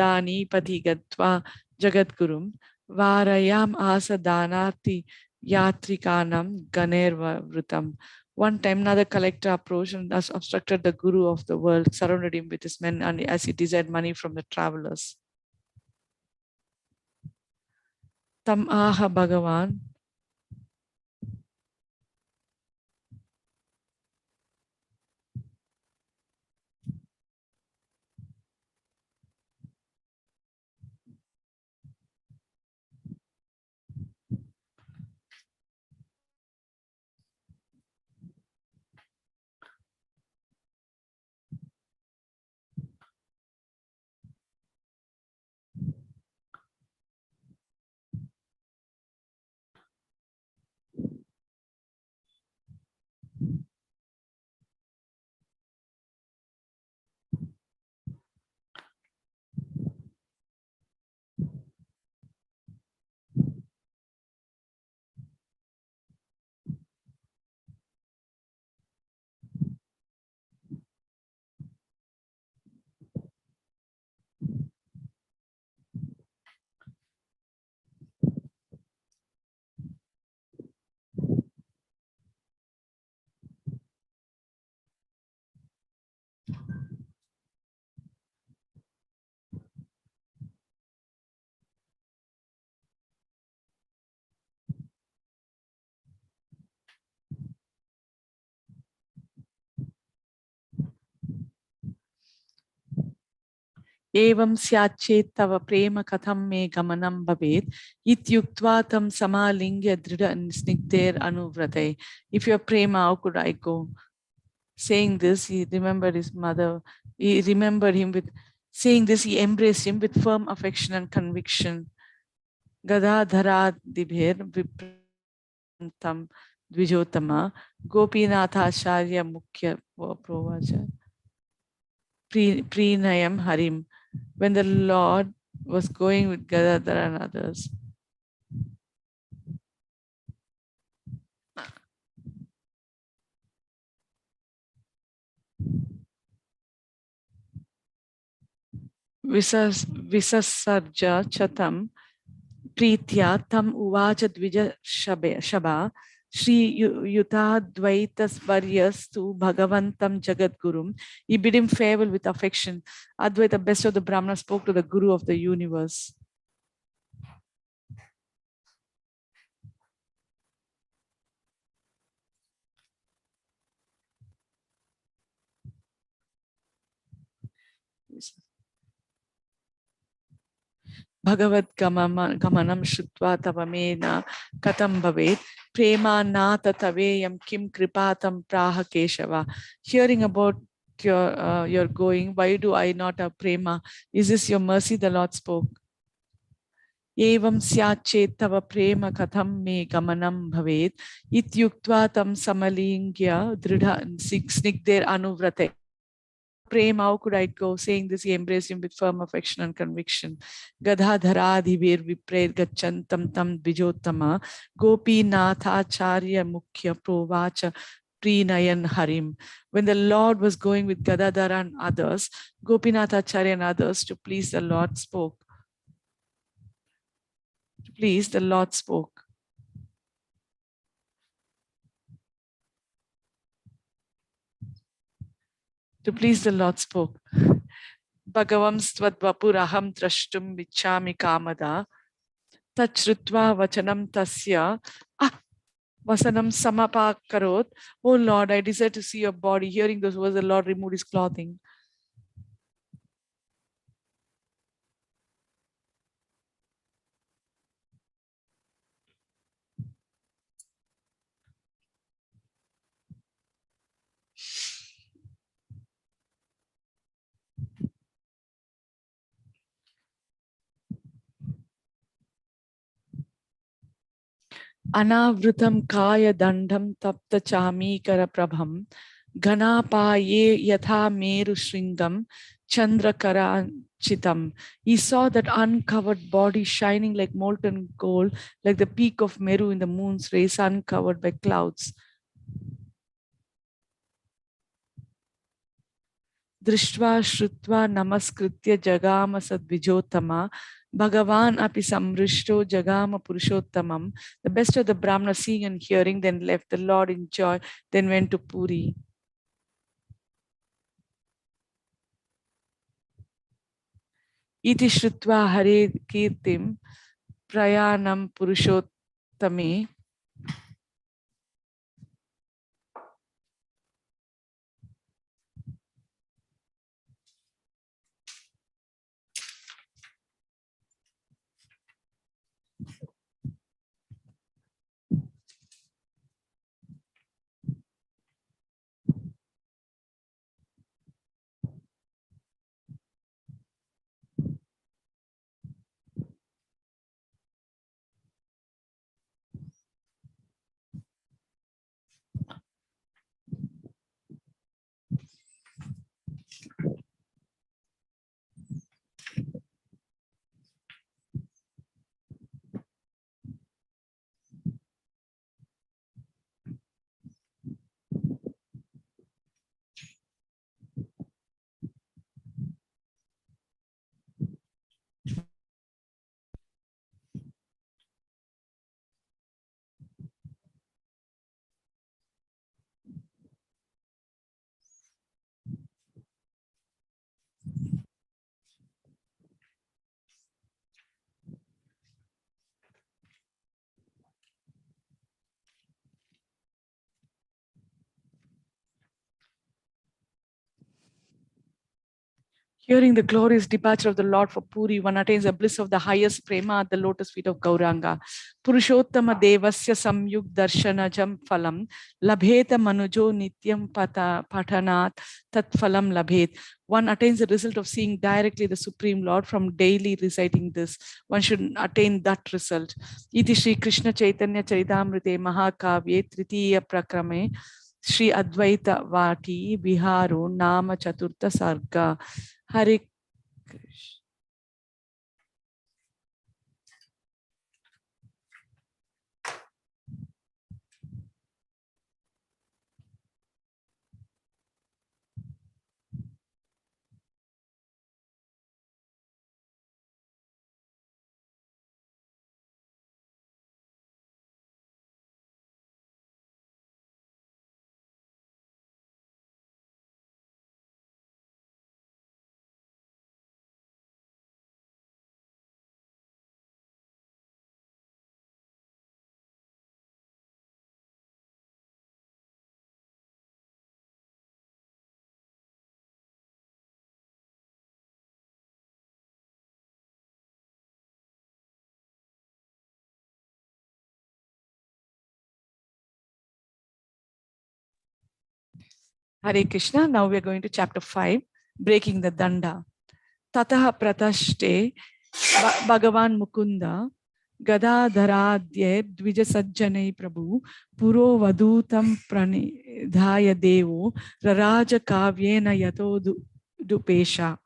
A: pati gatva jagadgurum varayam asa danarti yatrikanam ganerva vrutam. One time another collector approached and thus obstructed the guru of the world, surrounded him with his men, and as he desired money from the travelers. Tam aha Bhagavan. Evam syachet tava prema katham me gamanam bhavet ityuktva tam samalingya drida snigder anuvrate. If you're prema, how could I go? Saying this, he remembered his mother. He remembered him with saying this, he embraced him with firm affection and conviction. Gadadhara dibhir viprantam dvijotama gopinatha acharya mukhya provacha prinayam harim. When the Lord was going with Gadadhara and others, Visasarja chatam Pritya tam uvacha dvija shaba Shri Yuta Advaita Svaryastu Bhagavantam Jagadgurum. He bid him farewell with affection. Advaita, best of the Brahmanas, spoke to the Guru of the universe. Bhagavad Gamanam Shutva Tavamena Katam Bhavet Prema Nata Taveyam Kim Kripatam Praha Keshava. Hearing about your going, why do I not have prema? Is this your mercy? The Lord spoke. Evam syachet tava prema katham me gamanam bhavet ityuktva tam samalingya dridha snigder anuvrate. Prema, how could I go? Saying this, he embraced him with firm affection and conviction. Gadadharadhivir viprer gachantam tam dvijottama gopinathacharya mukhya provacha prinayan harim. When the Lord was going with Gadadhara and others, Gopinathacharya and others, to please the Lord spoke. To please the Lord spoke. To please the Lord spoke. Bhagavam stvadvapuraham trashtum vichami kamada tachrutva vachanam tasya vasanam samapakarot. Oh Lord, I desire to see your body. Hearing those words, the Lord removed his clothing. Anavrutam kaya dandam tapta chamikara prabham Ganapaye yatha meru shringam Chandrakarachitam. He saw that uncovered body shining like molten gold, like the peak of Meru in the moon's rays, uncovered by clouds. Drishtva Shrutva Namaskritya Jagama Sadvijotama Bhagavan Api Samrishto Jagama Purushottamam. The best of the Brahmanas, seeing and hearing, then left the Lord in joy, then went to Puri. Iti Shrutva Hare Kirtim Prayanam Purushottame. Hearing the glorious departure of the Lord for Puri, one attains the bliss of the highest prema at the lotus feet of Gauranga. Purushottama devasya samyug darshanajam phalam labheta manujo nityam patanat tat phalam labhet. One attains the result of seeing directly the Supreme Lord from daily reciting this. One should attain that result. Iti Shri Krishna Chaitanya Charitamrite Mahakavye Tritiya Prakrame Shri Advaita Vati Viharo Nama Chaturtha Sarga. Hare Krishna. Hare Krishna. Now we are going to chapter 5, breaking the danda. Tataha pratashte Bhagavan Mukunda Gadadharadhye Dvija Sajjanai Prabhu Puro Vadutam Pranidhaya Devo Raraja Kavyena Yato Dupesha.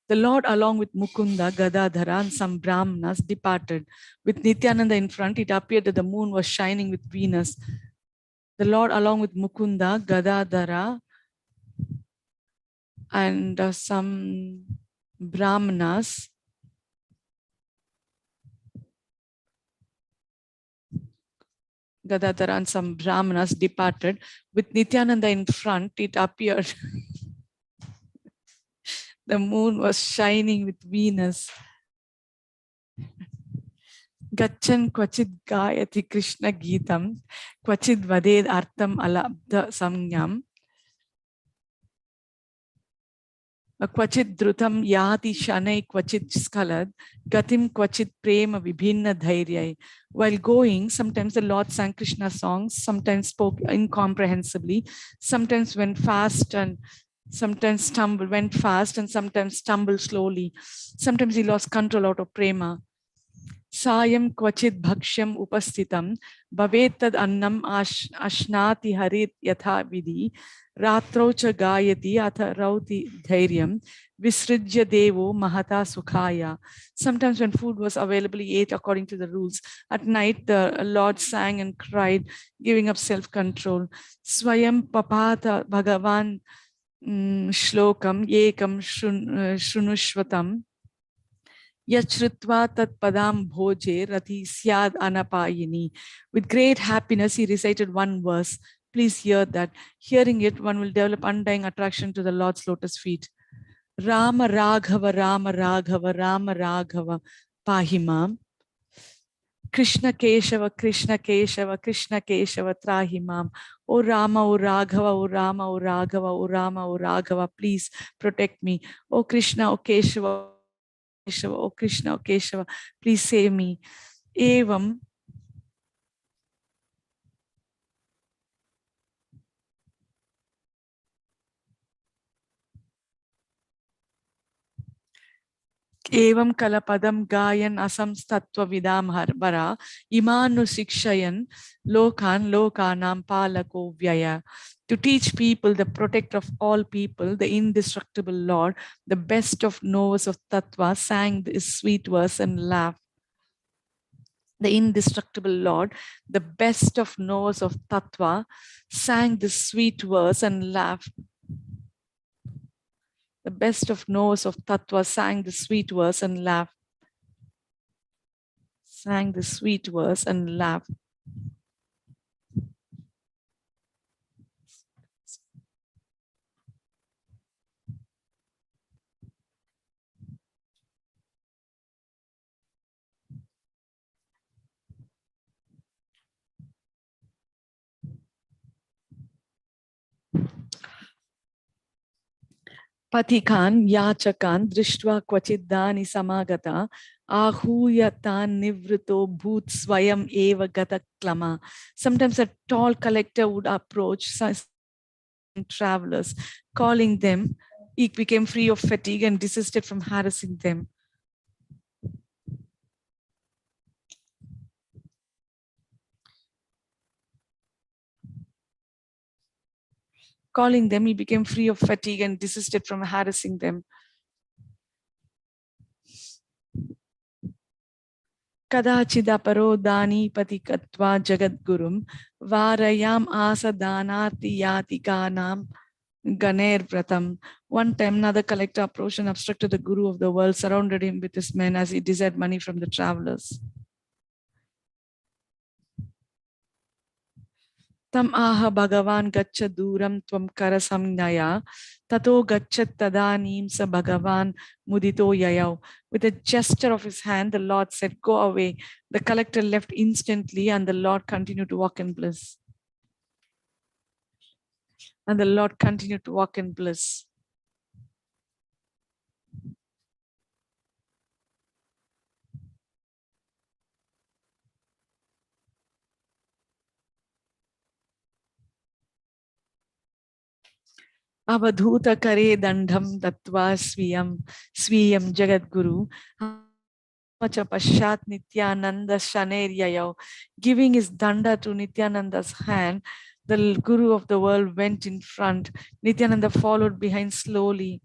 A: The Lord, along with Mukunda, Gadadhara, and some Brahmanas, departed. With Nityananda in front, it appeared that the moon was shining with Venus. The Lord, along with Mukunda, Gadadhara, and some Brahmanas, departed. With Nityananda in front, it appeared the moon was shining with Venus. Gachan Kwachid Gayati Krishna Geetam, Kwachid Vaded Artam Alabda Samyam, Kwachid Drutam Yati Shanai Kwachid Skalad, Gatim Kwachid Prema Vibhinna Dhairyai. While going, sometimes the Lord sang Krishna songs, sometimes spoke incomprehensibly, sometimes went fast and sometimes went fast and sometimes stumbled slowly. Sometimes he lost control out of prema. Sayam kvachit bhakshyam upastitam bhavetad annam ashnati harit yatha vidhi ratrau cha gayati atha rauti dhairyam visrijya devo mahata sukhaya. Sometimes when food was available, he ate according to the rules. At night, the Lord sang and cried, giving up self-control. Swayam papata bhagavan shlokam ekam shrunushvatam Yachrutva tat padam bhoje rati syad anapayini. With great happiness, he recited one verse. Please hear that. Hearing it, one will develop undying attraction to the Lord's lotus feet. Rama Raghava, Rama Raghava, Rama Raghava, Pahimam. Krishna Keshava, Krishna Keshava, Krishna Keshava, Trahimam. O Rama, O Raghava, O Rama, O Raghava, O Rama, O Raghava, please protect me. O Krishna, O Keshava, Keshava, O Krishna, O Keshava, please save me. Evam Evam Kalapadam Gayan Asam Tattva Vidam Harbara Imanu Sikshayan Lokan Lokanam Palako Vyaya. To teach people, the protector of all people, the indestructible Lord, the best of knowers of Tattva, sang this sweet verse and laughed. The indestructible Lord, the best of knowers of Tattva, sang this sweet verse and laughed. The best of knowers of Tattva sang the sweet verse and laughed. Sang the sweet verse and laughed. Patikan yachakan drishtva kvachiddani samagata ahuyatan nivruto bhut swayam eva gata klama. Sometimes a tall collector would approach travelers, calling them. He became free of fatigue and desisted from harassing them. Calling them, he became free of fatigue and desisted from harassing them. Kadachidaparo dani pati katwa jagadgurum varayam asa danati yatikanam ganer vratam. One time another collector approached and obstructed the guru of the world, surrounded him with his men as he desired money from the travelers. Tam aha bhagavan gaccha duram tvam karasamnaya tato gachat tadanim sa bhagavan mudito yayau. With a gesture of his hand, the Lord said, "Go away." The collector left instantly, and the Lord continued to walk in bliss. And the Lord continued to walk in bliss. Avadhuta kare dandham dattva swiyam jagadguru Pashat Nityananda Shaneryayau. Giving his danda to Nityananda's hand, the guru of the world went in front. Nityananda followed behind slowly.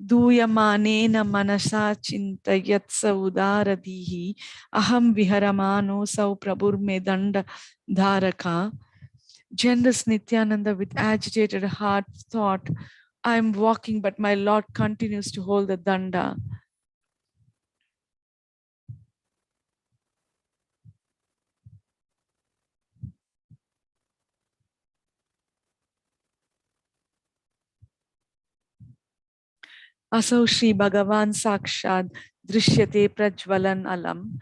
A: Duyamanena manasa chintayatsa udaradihi aham viharamano sau prabhur me danda dharaka. Generous Nityananda with agitated heart thought, I am walking, but my Lord continues to hold the danda. Asau Shri Bhagavan Sakshad Drishyate Prajvalan Alam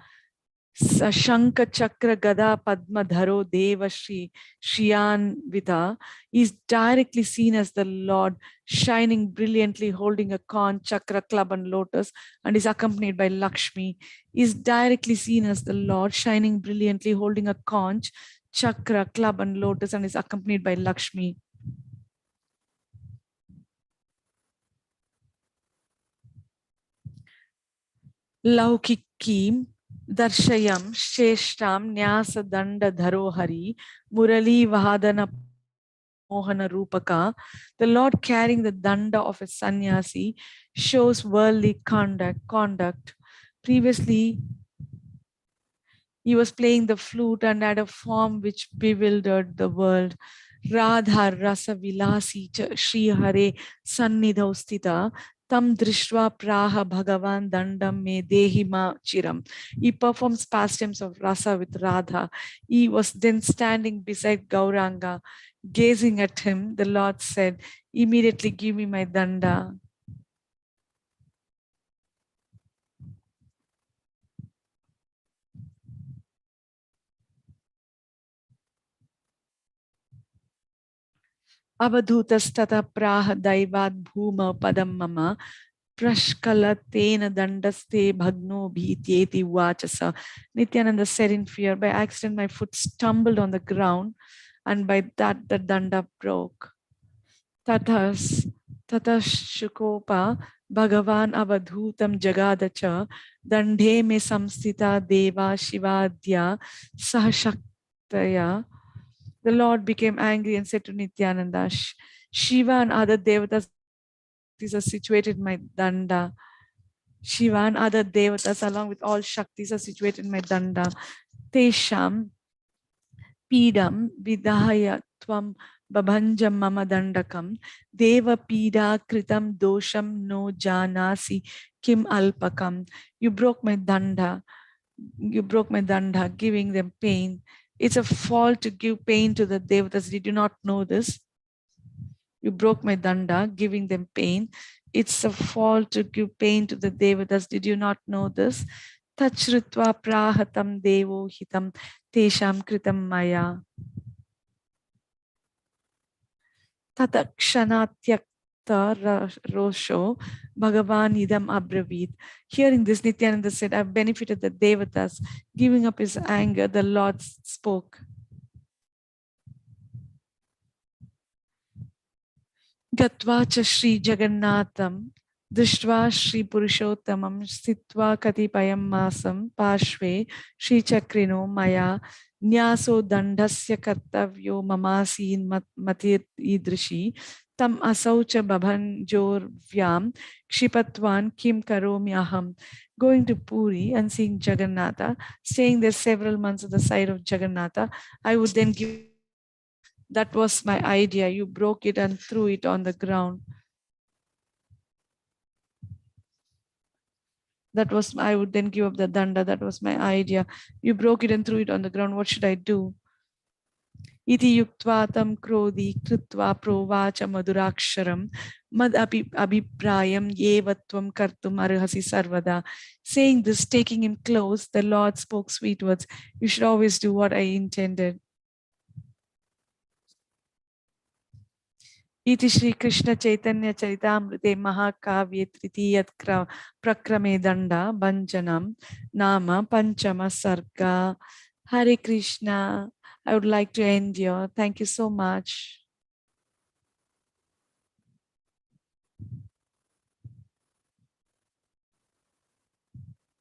A: Sashanka Chakra Gada Padma Dharo Deva Shri Shriyanvita is directly seen as the Lord, shining brilliantly, holding a conch, chakra, club, and lotus, and is accompanied by Lakshmi. Is directly seen as the Lord, shining brilliantly, holding a conch, chakra, club, and lotus, and is accompanied by Lakshmi. Laukiki Darshayam Sheshtam Nyasa Danda Dharohari Murali Vahadana Mohana Rupaka. The Lord carrying the danda of a sannyasi shows worldly conduct. Previously, he was playing the flute and had a form which bewildered the world. Radha Rasa Vilasi Shri Hare Sannidhau Sthita Tam Drishva Praha Bhagavan Dandam Me Dehima Chiram. He performs pastimes of rasa with Radha. He was then standing beside Gauranga. Gazing at him, the Lord said, "Immediately give me my danda." Avadhutastata praha daivad bhuma padam mama prashkalatena dandaste bhagno bhityeti vachasa. Nityananda said in fear, by accident my foot stumbled on the ground and by that the danda broke. Tatashukopa Bhagavan avadhutam jagadacha dandhe me samstita deva shivadya sahashaktaya. The Lord became angry and said to Nityananda, Shiva and other devatas are situated in my danda. Shiva and other devatas along with all shaktis are situated in my danda. Tesham Pidam vidahaya tvam babhanjam mama dandakam deva pida kritam dosham no janasi kim alpakam. You broke my danda. You broke my danda, giving them pain. It's a fault to give pain to the devatas. Did you not know this? You broke my danda, giving them pain. It's a fault to give pain to the devatas. Did you not know this? Tachritva prahatam devo hitam tesham kritam maya. Tatakshanatyak Rosho Bhagavan Idam Abravit. Hearing this, Nityananda said, I've benefited the Devatas. Giving up his anger, the Lord spoke. Katwa cha Shri Jagannatham Drishtva Shri Purushottamam Sthitva Katipayam Masam Pashve Shri Chakrino Maya Nyaso Dandasya Kartavyo Mamasin Matir Idrishi Tam Asaucha Babhanjor Vyam Kshipatwan Kim Karomi Aham. Going to Puri and seeing Jagannatha, staying there several months at the side of Jagannatha, I would then give. That was my idea. You broke it and threw it on the ground. That was, I would then give up the danda. That was my idea. You broke it and threw it on the ground. What should I do? Iti yuktva tam krodi krutva provacha maduraksharam mad abhiprayam yevatvam kartum arhasi sarvada. Saying this, taking him close, the Lord spoke sweet words. You should always do what I intended. इति श्री कृष्ण चैतन्य चरितामृते महाकाव्ये तृतीय प्रक्रमे दंडा भंजनम नाम पंचम सर्गा. Hare Krishna. I would like to end here. Thank you so much.